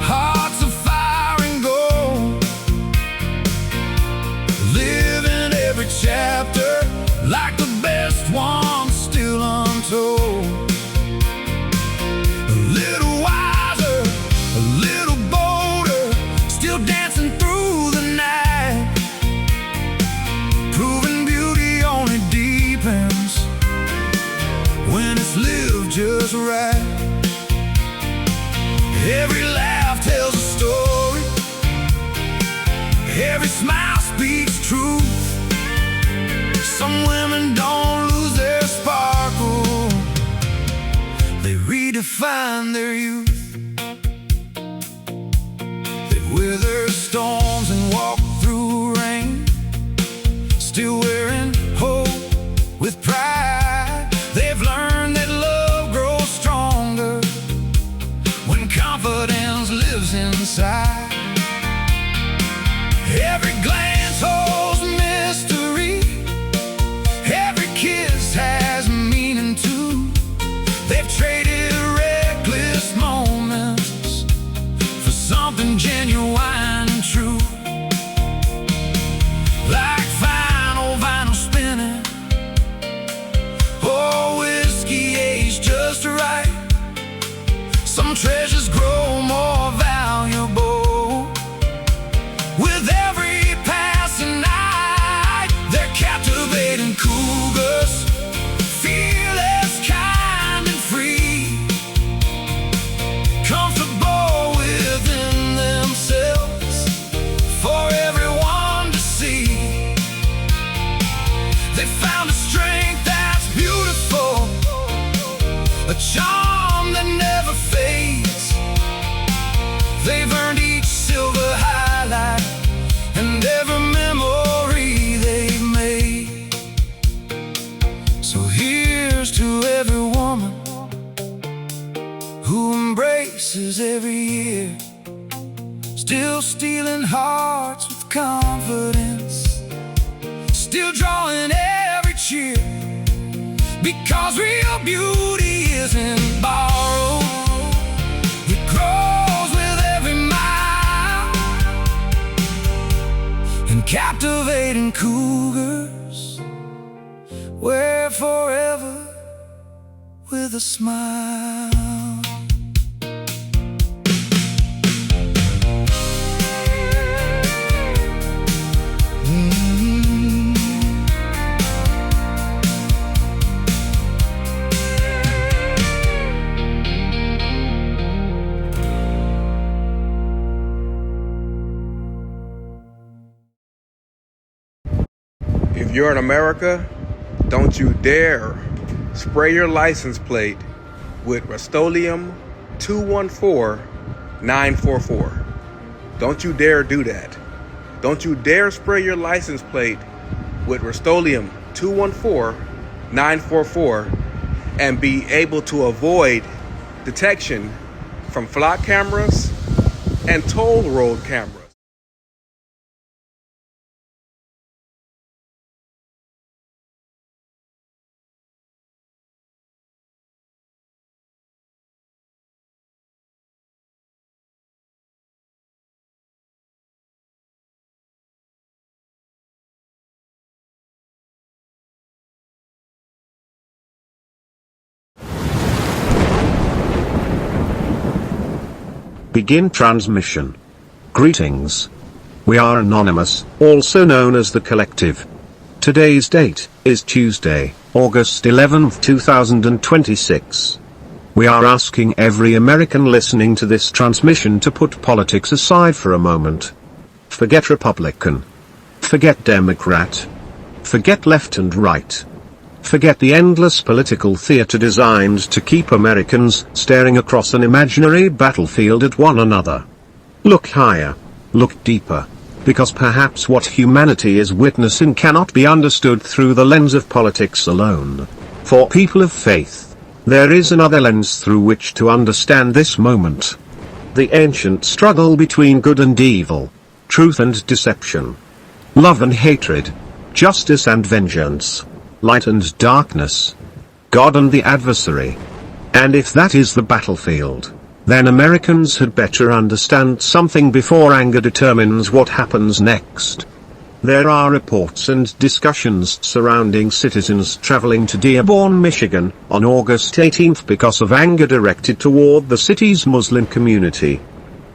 hearts of fire and gold, living every chapter like the best one still untold. A little wiser, a little bolder, still dancing through the night, proving beauty only deepens when it's lived just right. Every laugh tells a story, every smile speaks truth. Some women don't lose their sparkle, they redefine their youth. They weather storms and walk through rain, still wearing hope with pride. They've learned that love grows stronger when confidence lives inside. Every glance holds mystery, every kiss has meaning too. They've traded reckless moments for something genuine and true. Like final vinyl spinning, oh, whiskey aged just right. Some treasures grow more valuable with every passing night. They're captivating cougars, fearless, kind and free, comfortable within themselves for everyone to see. They found a strength that's beautiful, a charm that never fades. They've earned each silver highlight and every memory they've made. So here's to every woman who embraces every year, still stealing hearts with confidence, still drawing every cheer, because real beauty isn't borrowed, it grows with every mile. And captivating cougars wear forever with a smile. If you're in America, don't you dare spray your license plate with Rust-Oleum 214-944. Don't you dare do that. Don't you dare spray your license plate with Rust-Oleum 214-944 and be able to avoid detection from flock cameras and toll road cameras. Begin transmission. Greetings. We are Anonymous, also known as the Collective. Today's date is Tuesday, August 11th, 2026. We are asking every American listening to this transmission to put politics aside for a moment. Forget Republican. Forget Democrat. Forget left and right. Forget the endless political theater designed to keep Americans staring across an imaginary battlefield at one another. Look higher. Look deeper. Because perhaps what humanity is witnessing cannot be understood through the lens of politics alone. For people of faith, there is another lens through which to understand this moment. The ancient struggle between good and evil, truth and deception, love and hatred, justice and vengeance, light and darkness, God and the adversary. And if that is the battlefield, then Americans had better understand something before anger determines what happens next. There are reports and discussions surrounding citizens traveling to Dearborn, Michigan, on August 18th because of anger directed toward the city's Muslim community.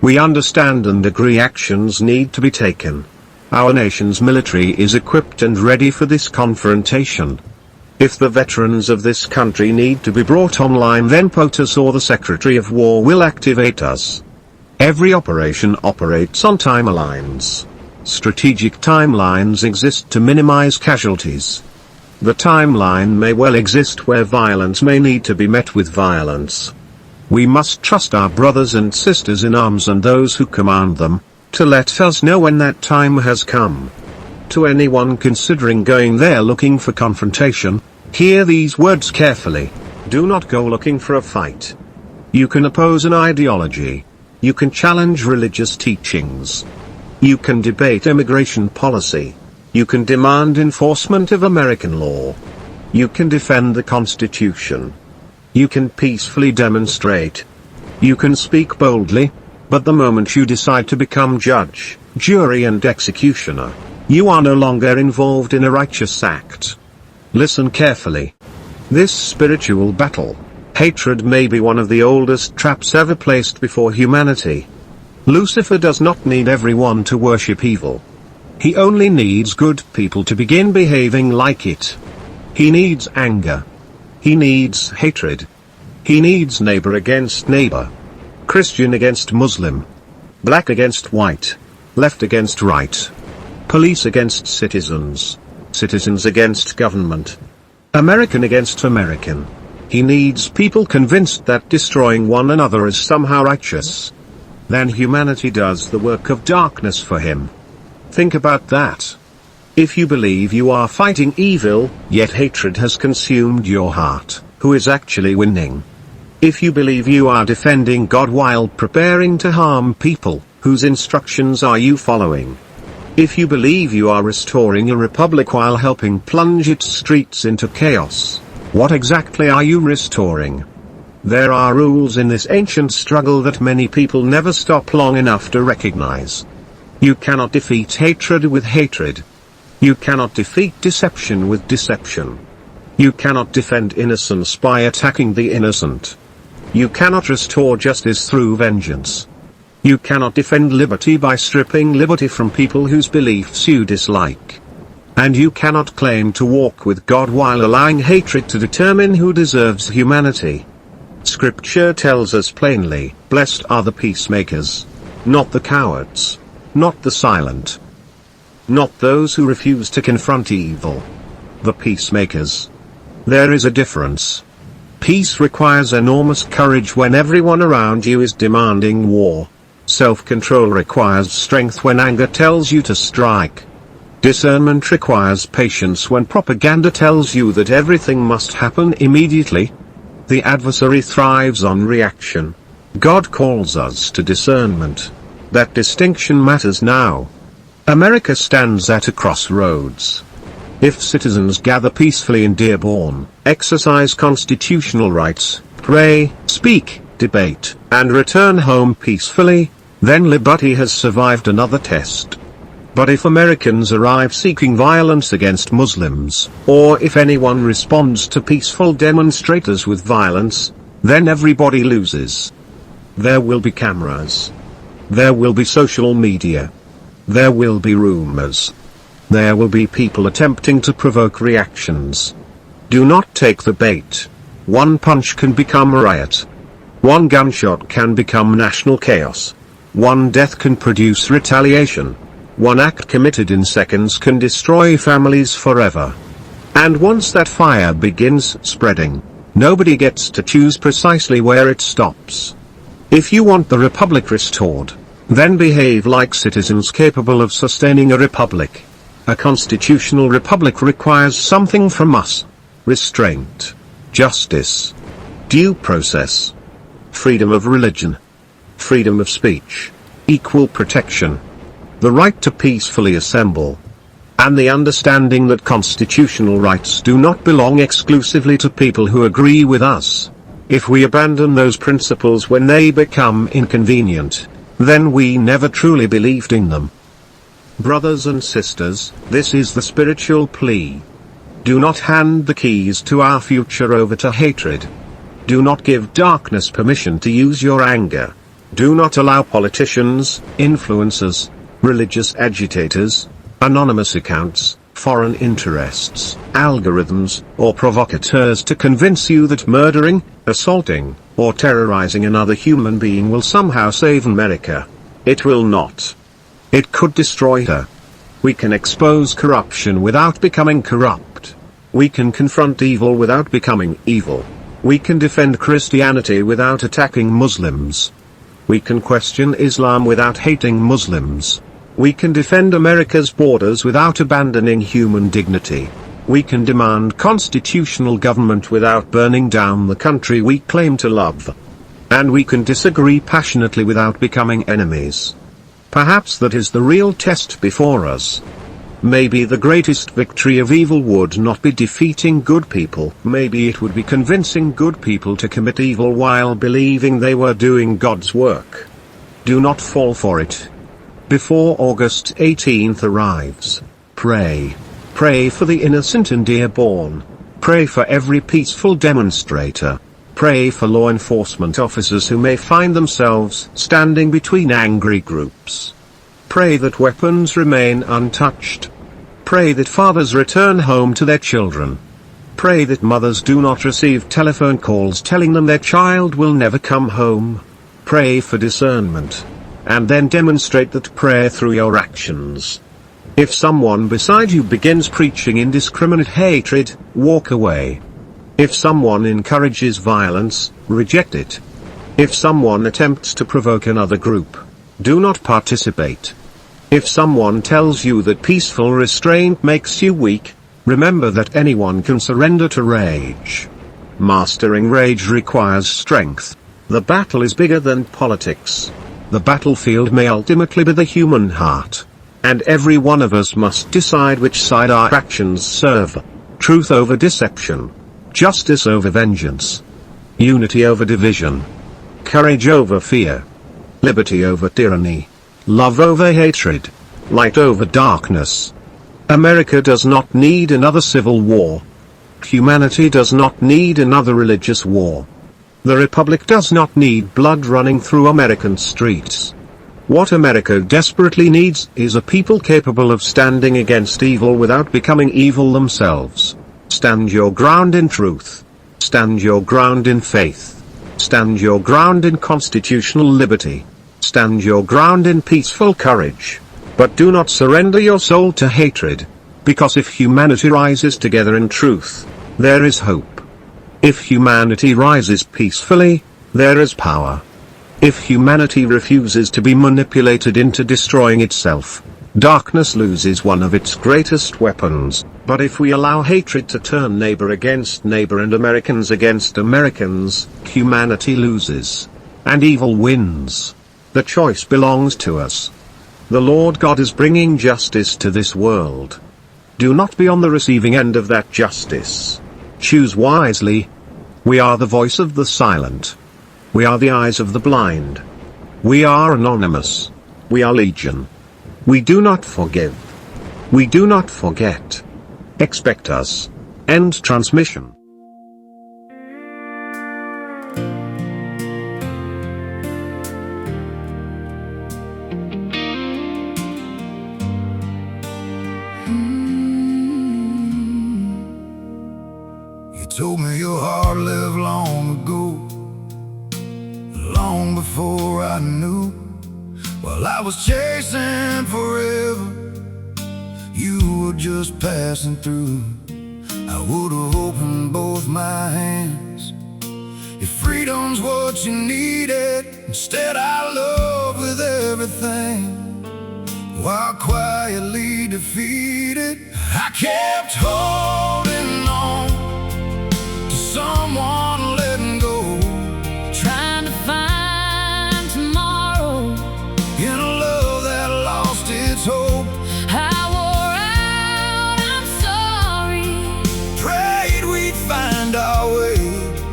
We understand and agree actions need to be taken. Our nation's military is equipped and ready for this confrontation. If the veterans of this country need to be brought online, then POTUS or the Secretary of War will activate us. Every operation operates on timelines. Strategic timelines exist to minimize casualties. The timeline may well exist where violence may need to be met with violence. We must trust our brothers and sisters in arms and those who command them, to let us know when that time has come. To anyone considering going there looking for confrontation, hear these words carefully. Do not go looking for a fight. You can oppose an ideology. You can challenge religious teachings. You can debate immigration policy. You can demand enforcement of American law. You can defend the Constitution. You can peacefully demonstrate. You can speak boldly, but the moment you decide to become judge, jury and executioner, you are no longer involved in a righteous act. Listen carefully. This spiritual battle, hatred, may be one of the oldest traps ever placed before humanity. Lucifer does not need everyone to worship evil. He only needs good people to begin behaving like it. He needs anger. He needs hatred. He needs neighbor against neighbor. Christian against Muslim. Black against white. Left against right. Police against citizens. Citizens against government. American against American. He needs people convinced that destroying one another is somehow righteous. Then humanity does the work of darkness for him. Think about that. If you believe you are fighting evil, yet hatred has consumed your heart, who is actually winning? If you believe you are defending God while preparing to harm people, whose instructions are you following? If you believe you are restoring a republic while helping plunge its streets into chaos, what exactly are you restoring? There are rules in this ancient struggle that many people never stop long enough to recognize. You cannot defeat hatred with hatred. You cannot defeat deception with deception. You cannot defend innocence by attacking the innocent. You cannot restore justice through vengeance. You cannot defend liberty by stripping liberty from people whose beliefs you dislike. And you cannot claim to walk with God while allowing hatred to determine who deserves humanity. Scripture tells us plainly, blessed are the peacemakers, not the cowards, not the silent, not those who refuse to confront evil. The peacemakers. There is a difference. Peace requires enormous courage when everyone around you is demanding war. Self-control requires strength when anger tells you to strike. Discernment requires patience when propaganda tells you that everything must happen immediately. The adversary thrives on reaction. God calls us to discernment. That distinction matters now. America stands at a crossroads. If citizens gather peacefully in Dearborn, exercise constitutional rights, pray, speak, debate, and return home peacefully, then liberty has survived another test. But if Americans arrive seeking violence against Muslims, or if anyone responds to peaceful demonstrators with violence, then everybody loses. There will be cameras. There will be social media. There will be rumors. There will be people attempting to provoke reactions. Do not take the bait. One punch can become a riot. One gunshot can become national chaos. One death can produce retaliation. One act committed in seconds can destroy families forever. And once that fire begins spreading, nobody gets to choose precisely where it stops. If you want the republic restored, then behave like citizens capable of sustaining a republic. A constitutional republic requires something from us: restraint, justice, due process, freedom of religion, freedom of speech, equal protection, the right to peacefully assemble, and the understanding that constitutional rights do not belong exclusively to people who agree with us. If we abandon those principles when they become inconvenient, then we never truly believed in them. Brothers and sisters, this is the spiritual plea. Do not hand the keys to our future over to hatred. Do not give darkness permission to use your anger. Do not allow politicians, influencers, religious agitators, anonymous accounts, foreign interests, algorithms, or provocateurs to convince you that murdering, assaulting, or terrorizing another human being will somehow save America. It will not. It could destroy her. We can expose corruption without becoming corrupt. We can confront evil without becoming evil. We can defend Christianity without attacking Muslims. We can question Islam without hating Muslims. We can defend America's borders without abandoning human dignity. We can demand constitutional government without burning down the country we claim to love. And we can disagree passionately without becoming enemies. Perhaps that is the real test before us. Maybe the greatest victory of evil would not be defeating good people. Maybe it would be convincing good people to commit evil while believing they were doing God's work. Do not fall for it. Before August 18th arrives, pray. Pray for the innocent and dearborn. Pray for every peaceful demonstrator. Pray for law enforcement officers who may find themselves standing between angry groups. Pray that weapons remain untouched. Pray that fathers return home to their children. Pray that mothers do not receive telephone calls telling them their child will never come home. Pray for discernment. And then demonstrate that prayer through your actions. If someone beside you begins preaching indiscriminate hatred, walk away. If someone encourages violence, reject it. If someone attempts to provoke another group, do not participate. If someone tells you that peaceful restraint makes you weak, remember that anyone can surrender to rage. Mastering rage requires strength. The battle is bigger than politics. The battlefield may ultimately be the human heart. And every one of us must decide which side our actions serve. Truth over deception. Justice over vengeance. Unity over division. Courage over fear. Liberty over tyranny. Love over hatred. Light over darkness. America does not need another civil war. Humanity does not need another religious war. The Republic does not need blood running through American streets. What America desperately needs is a people capable of standing against evil without becoming evil themselves. Stand your ground in truth. Stand your ground in faith. Stand your ground in constitutional liberty. Stand your ground in peaceful courage. But do not surrender your soul to hatred. Because if humanity rises together in truth, there is hope. If humanity rises peacefully, there is power. If humanity refuses to be manipulated into destroying itself, darkness loses one of its greatest weapons. But if we allow hatred to turn neighbor against neighbor and Americans against Americans, humanity loses. And evil wins. The choice belongs to us. The Lord God is bringing justice to this world. Do not be on the receiving end of that justice. Choose wisely. We are the voice of the silent. We are the eyes of the blind. We are anonymous. We are legion. We do not forgive. We do not forget. Expect us. End transmission. Mm-hmm. of long ago, long before I knew. While I was chasing forever, you were just passing through. I would've opened both my hands if freedom's what you needed. Instead I love with everything, while quietly defeated. I kept holding on to someone letting go, trying to find tomorrow in a love that lost its hope. I wore out, I'm sorry, Prayed we'd find our way,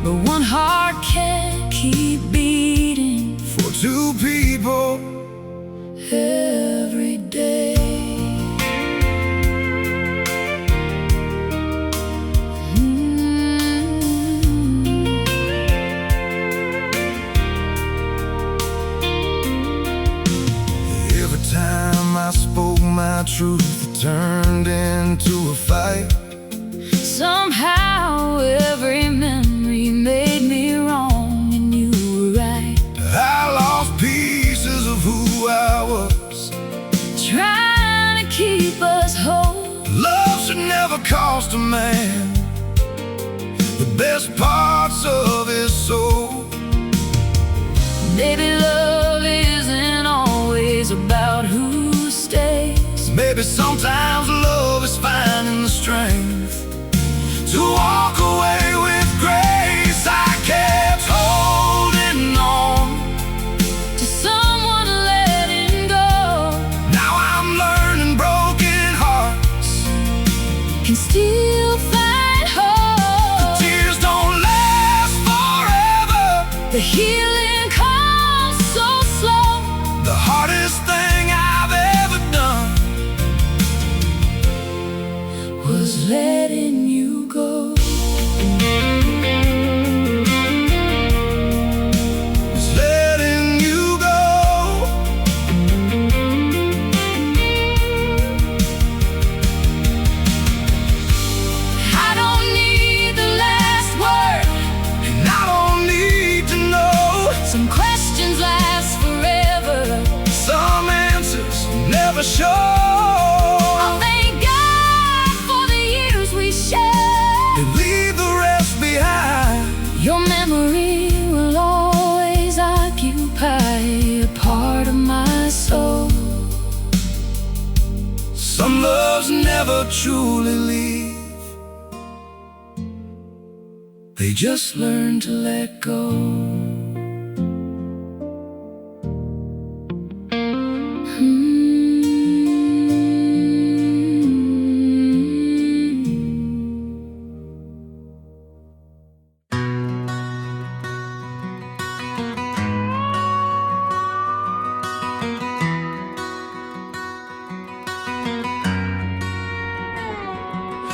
but one heart can't keep beating for two people every day. Every time I spoke my truth, it turned into a fight. Somehow every memory made me wrong and you were right. I lost pieces of who I was, trying to keep us whole. Love should never cost a man the best parts of his soul. Maybe love isn't always about who stays. Maybe sometimes love is finding the strength to walk away with grace. I kept holding on to someone letting go. Now I'm learning broken hearts can still find hope. The tears don't last forever, the healing comes so slow. The hardest thing I've ever done was letting you go. Just letting you go. I don't need the last word, and I don't need to know. Some questions last forever, some answers never show. I'll thank God for the years we shared and leave the rest behind. Your memory will always occupy a part of my soul. Some loves never truly leave, they just learn to let go.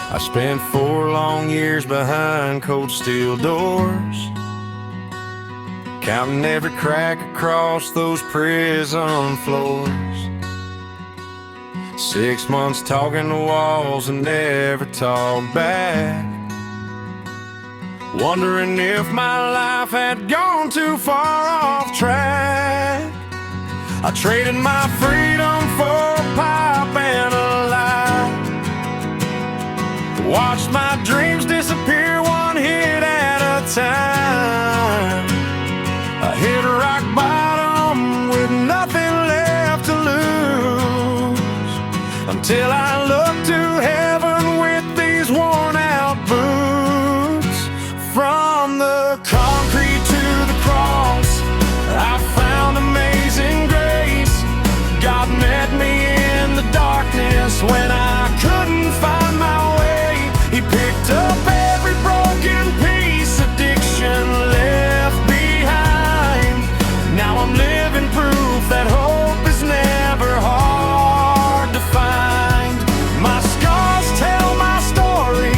I spent 4 long years behind cold steel doors, counting every crack across those prison floors. 6 months talking to walls and never talked back, wondering if my life had gone too far off track. I traded my freedom for a pipe and a lie, watched my dreams disappear one hit at a time. I hit rock bottom with nothing left to lose, until I looked to heaven with these worn out boots. From the concrete to the cross, I found amazing grace. God met me in the darkness when I couldn't find my way. He picked up every broken piece addiction left behind. Now I'm living proof that hope is never hard to find. My scars tell my story,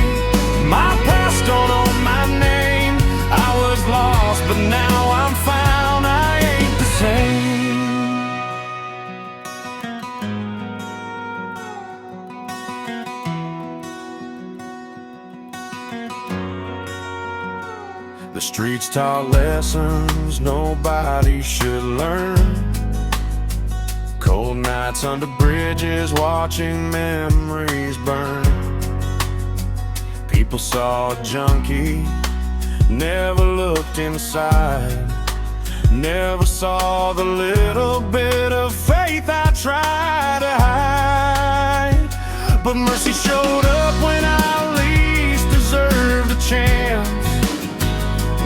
my past don't own my name. I was lost, but now I'm found. I ain't the same. The streets taught lessons nobody should learn. Cold nights under bridges watching memories burn. People saw a junkie, never looked inside. Never saw the little bit of faith I tried to hide. But mercy showed up when I least deserved a chance.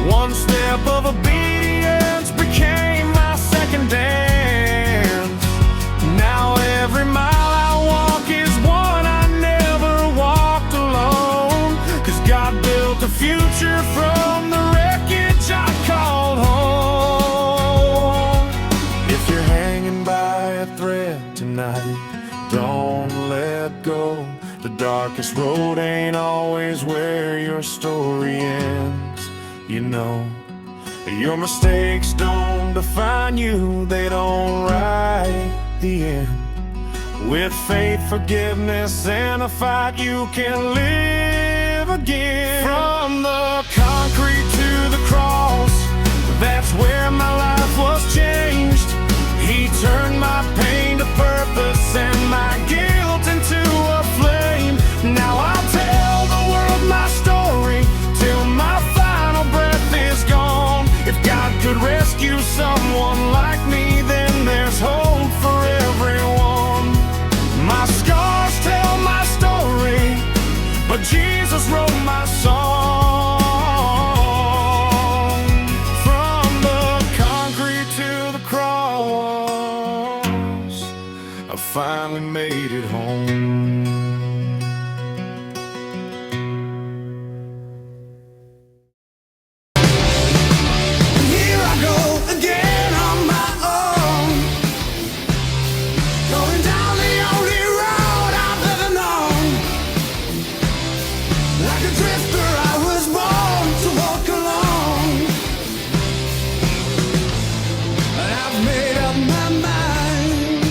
One step of obedience became my second dance. Now every mile I walk is one I never walked alone. 'Cause God built a future from the wreckage I called home. If you're hanging by a thread tonight, don't let go. The darkest road ain't always where your story ends. You know, your mistakes don't define you, they don't write the end. With faith, forgiveness, and a fight, you can live again. From the concrete to the cross, that's where my life was changed. He turned my pain to purpose and my guilt into a flame. Now I'll tell the world my story till my final breath is gone. If God could rescue someone like me, then there's hope for everyone. My scars tell my story, but Jesus wrote my song. From the concrete to the cross, I finally made it home. Here I go again on my own, going down the only road I've ever known. Like a drifter, I was born to walk alone. And I've made up my mind.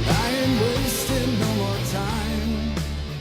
I ain't wasting no more time.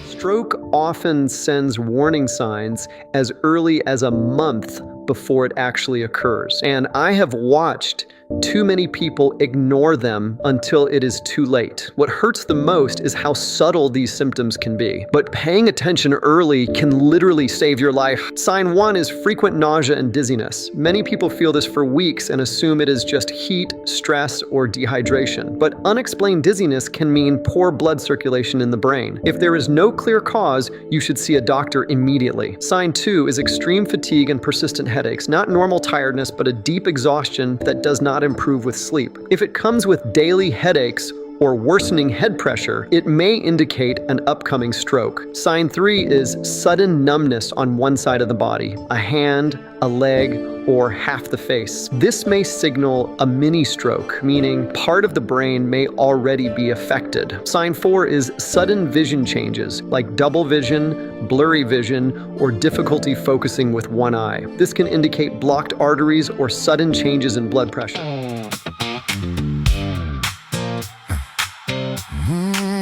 Stroke often sends warning signs as early as a month before it actually occurs. And I have watched too many people ignore them until it is too late. What hurts the most is how subtle these symptoms can be. But paying attention early can literally save your life. Sign 1 is frequent nausea and dizziness. Many people feel this for weeks and assume it is just heat, stress, or dehydration. But unexplained dizziness can mean poor blood circulation in the brain. If there is no clear cause, you should see a doctor immediately. Sign 2 is extreme fatigue and persistent headaches, not normal tiredness, but a deep exhaustion that does not improve with sleep. If it comes with daily headaches or worsening head pressure, it may indicate an upcoming stroke. Sign 3 is sudden numbness on one side of the body, a hand, a leg, or half the face. This may signal a mini stroke, meaning part of the brain may already be affected. Sign 4 is sudden vision changes, like double vision, blurry vision, or difficulty focusing with one eye. This can indicate blocked arteries or sudden changes in blood pressure.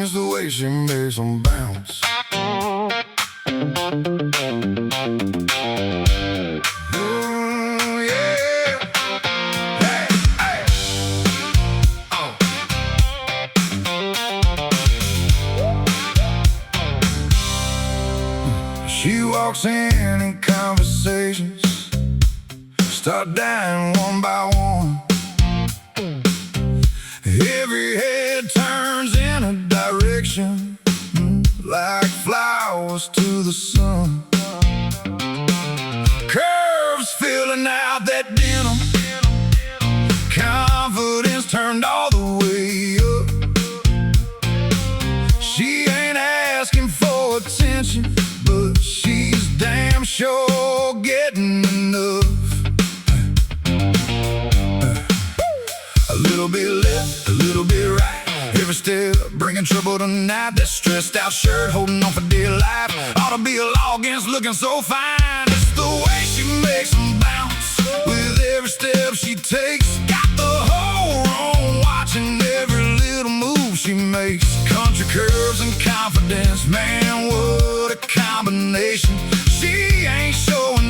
It's the way she makes them bounce. She walks in conversations start dying one by one. Every head turns in a direction, like flowers to the sun. Curves filling out that denim, confidence turned all the way up. She ain't asking for attention, but she's damn sure getting enough. A little bit left, a little bit right, every step bringing trouble tonight. That stressed out shirt holding on for dear life. Ought to be a law against looking so fine. It's the way she makes them bounce with every step she takes. Got the whole room watching every little move she makes. Country curves and confidence, man, what a combination. She ain't showing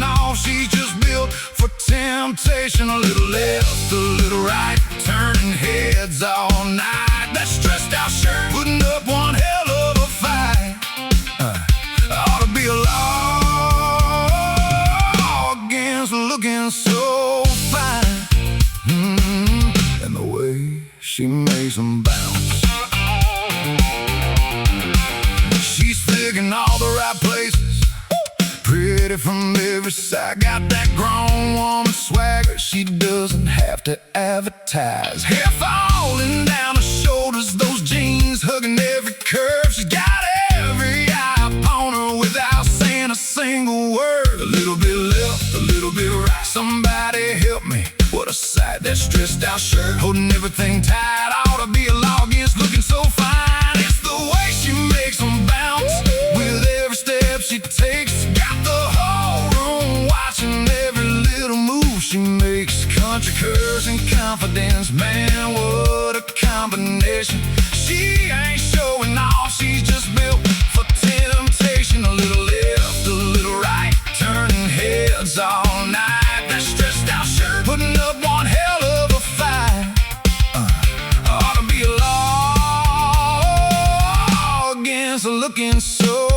looking so fine. And the way she makes them bounce. She's thick in all the right places, pretty from every side. Got that grown woman swagger, she doesn't have to advertise. Hair falling down her shoulders, those jeans hugging every curve. She's got every eye upon her without saying a single word. A little bit left, a little bit right. Somebody help me, what a sight. That stressed out shirt, holding everything tight. Ought to be a law against looking so fine. It's the way she makes them bounce with every step she takes. Got the whole room watching every little move she makes. Country curves and confidence, man, what a combination. She ain't showing off, she's just built for temptation. A little left, a little right, turning heads all night. That stressed out shirt, putting up one hell of a fight. Ought to be a law against looking so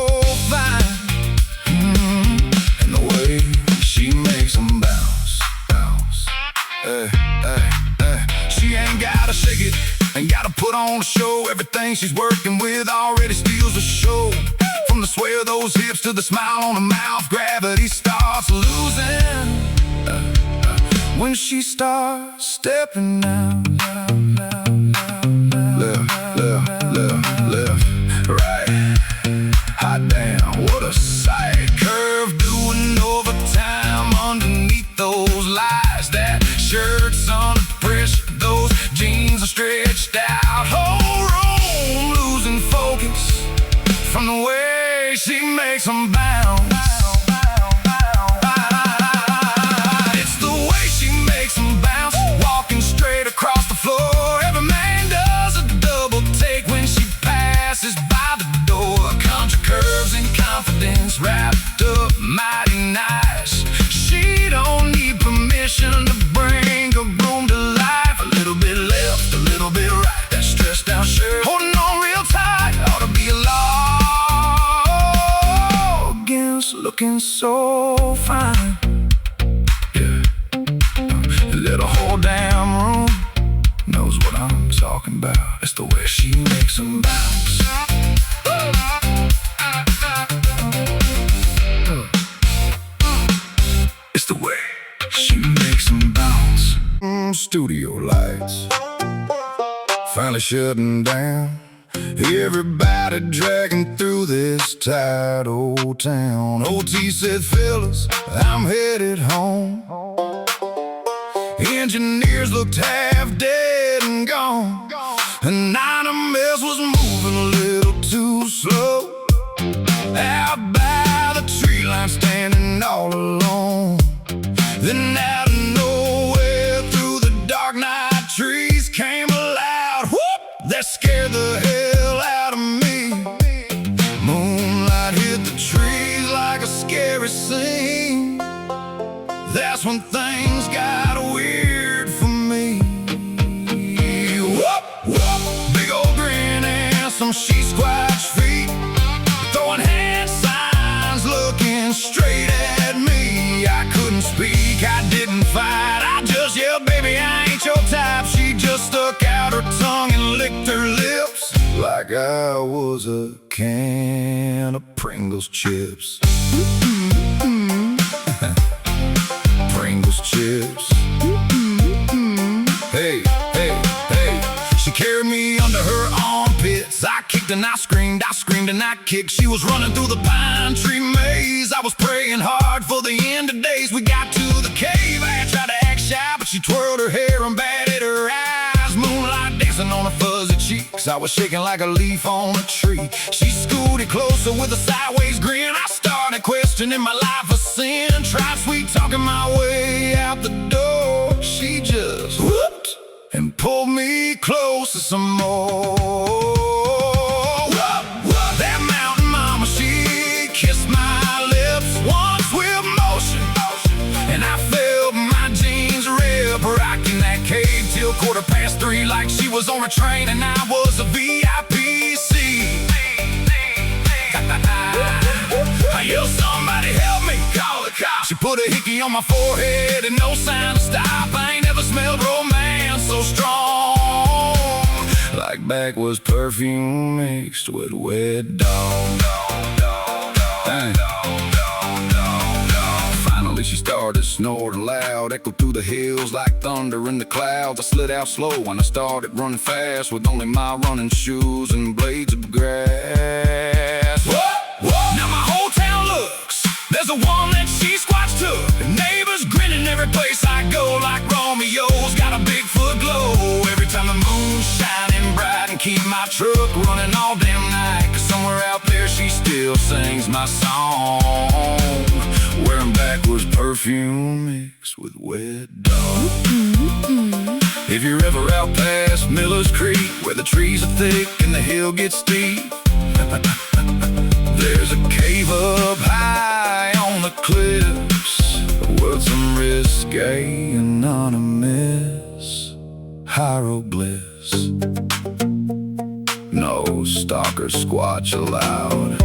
fine. And the way she makes them bounce, bounce. She ain't gotta shake it, ain't gotta put on a show. Everything she's working with already steals the show. From the sway of those hips to the smile on her mouth, gravity starts losing when she starts stepping out. Left, left, left, left, right. Hot damn, what a sight. Curve doing overtime underneath those lies. That shirt's under pressure, those jeans are stretched out. Whole room losing focus from the way she makes them bounce. It's the way she makes them bounce, walking straight across the floor. Every man does a double take when she passes by the door. Country curves and confidence wrapped up mighty nice. She don't need permission to bring a room to life. A little bit left, a little bit right. That stressed out shirt, holding on real tight. Ought to be a law against looking so fine. Yeah, let a whole damn room knows what I'm talking about. It's the way she makes them bounce. It's the way she makes them bounce. Studio lights finally shutting down. Everybody dragging through this tight old town. OT said, fellas, I'm headed home. Engineers looked half dead and gone. And 9MS was moving a little too slow. Out by the tree line, standing all alone. Then out of nowhere, through the dark night, trees came alive. Whoop! That scared the hell out of me. Moonlight hit the trees like a scary scene. That's when things got weird for me. Whoop! Whoop! Big old grin and some she-squatch feet, throwing hand signs, looking straight at me. I couldn't speak, I didn't fight, I just yelled, baby, I ain't your type. She just stuck out her tongue and licked her lips like I was a can of Pringles chips. Pringles chips. Hey, hey, hey. She carried me under her armpits. I kicked and I screamed and I kicked. She was running through the pine tree maze. I was praying hard for the end of days. We got to the cave. I tried to act shy, but she twirled her hair and batted her eyes. Moonlight dancing on her fuzzy cheeks. I was shaking like a leaf on a tree. She scooted closer with a sideways grin. I started questioning my life of sin. Tried sweet talking my way out the door. She just whooped and pulled me closer some more. That mountain mama, she kissed my lips once with motion, and I felt my jeans rip, rocking that cave till 3:15 like she was on a train and I was a VIP seat. Yo, somebody help me, call the cops. She put a hickey on my forehead and no sign to stop. I ain't never smelled romance so strong. Like backwards perfume mixed with wet dog. Dang. Finally she started snorting loud, echoed through the hills like thunder in the clouds. I slid out slow and I started running fast with only my running shoes and blades of grass. Whoa, whoa. Now my whole town looks. There's a one that she squatched to. The neighbors grinning every place I go, like Romeo's got a Bigfoot glow. Every time the moon's shining bright and keep my truck running all damn night. Cause somewhere out there she still sings my song, wearing backwards perfume mixed with wet dog. If you're ever out past Miller's Creek, where the trees are thick and the hill gets steep, there's a cave up high on the cliffs, with some risque anonymous hieroglyphs. No stalker squatch allowed.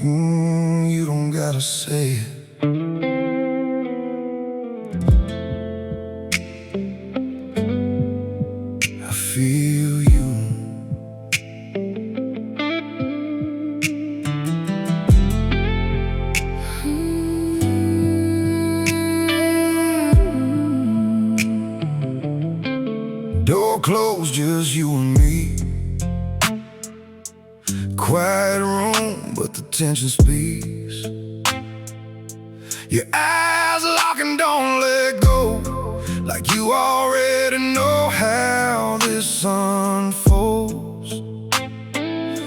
You don't gotta say it. I feel you. Door closed, just you and me. Quiet room, but the tension speaks. Your eyes lock and don't let go, like you already know how this unfolds.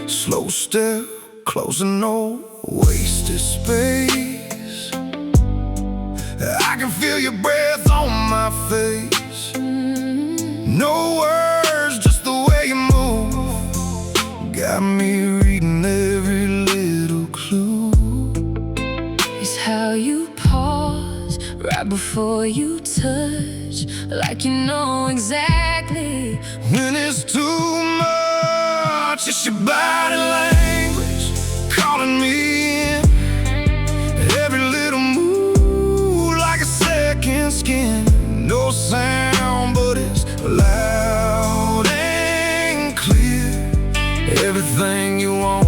Slow step, closing, no wasted space. I can feel your breath on my face. No words, just the way you move. Got me reading every little clue. It's how you pause right before you touch, like you know exactly when it's too much. It's your body language calling me in. Every little move like a second skin. No sound, but it's loud and clear. Everything you want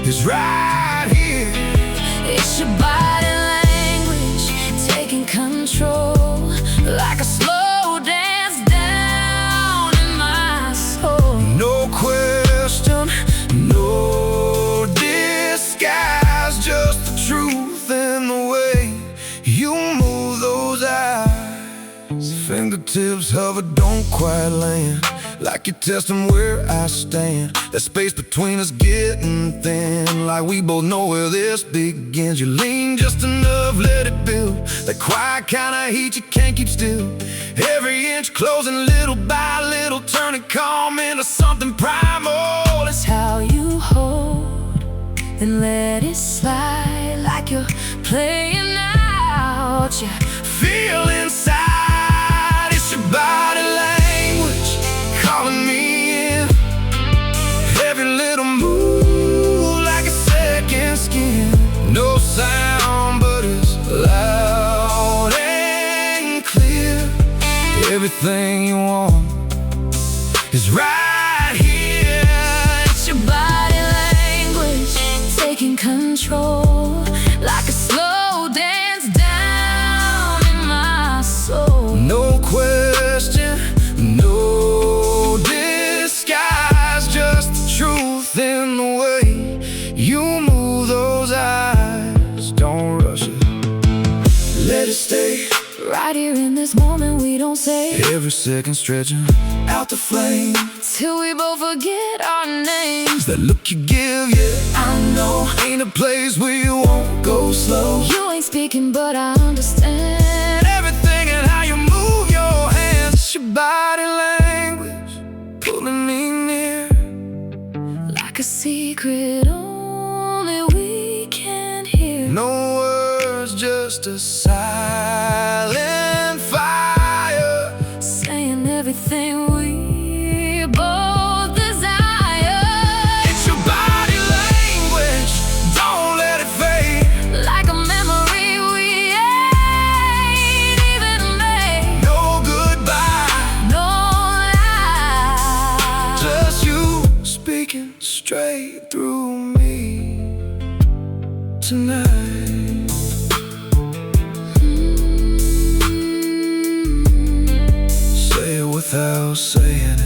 is right here. it's your body language taking control, like a slow dance down in my soul. No question, no disguise, just the truth in the way you move those eyes. Fingertips hover, don't quite land, like you're testing where I stand. That space between us getting thin, like we both know where this begins. You lean just enough, let it build. That quiet kind of heat you can't keep still. Every inch closing little by little, turning calm into something primal. It's how you hold and let it slide, like you're playing out. You feel inside. It's your body language calling me in. Every little move like a second skin. No sound, but it's loud and clear. Everything you want is right here. it's your body language taking control, like a slow dance down in my soul. No question, no disguise, just the truth in the way you move those eyes. Don't rush it, let it stay right here in this moment. We don't say every second stretching out the flame till we both forget our names. That look you give, yeah, I know ain't a place where you won't go slow. You ain't speaking, but I understand everything and how you move your hands. It's your body language pulling me near, like a secret only we can hear. No words, just a silent fire, saying everything we both desire. through me tonight. Say it without saying it.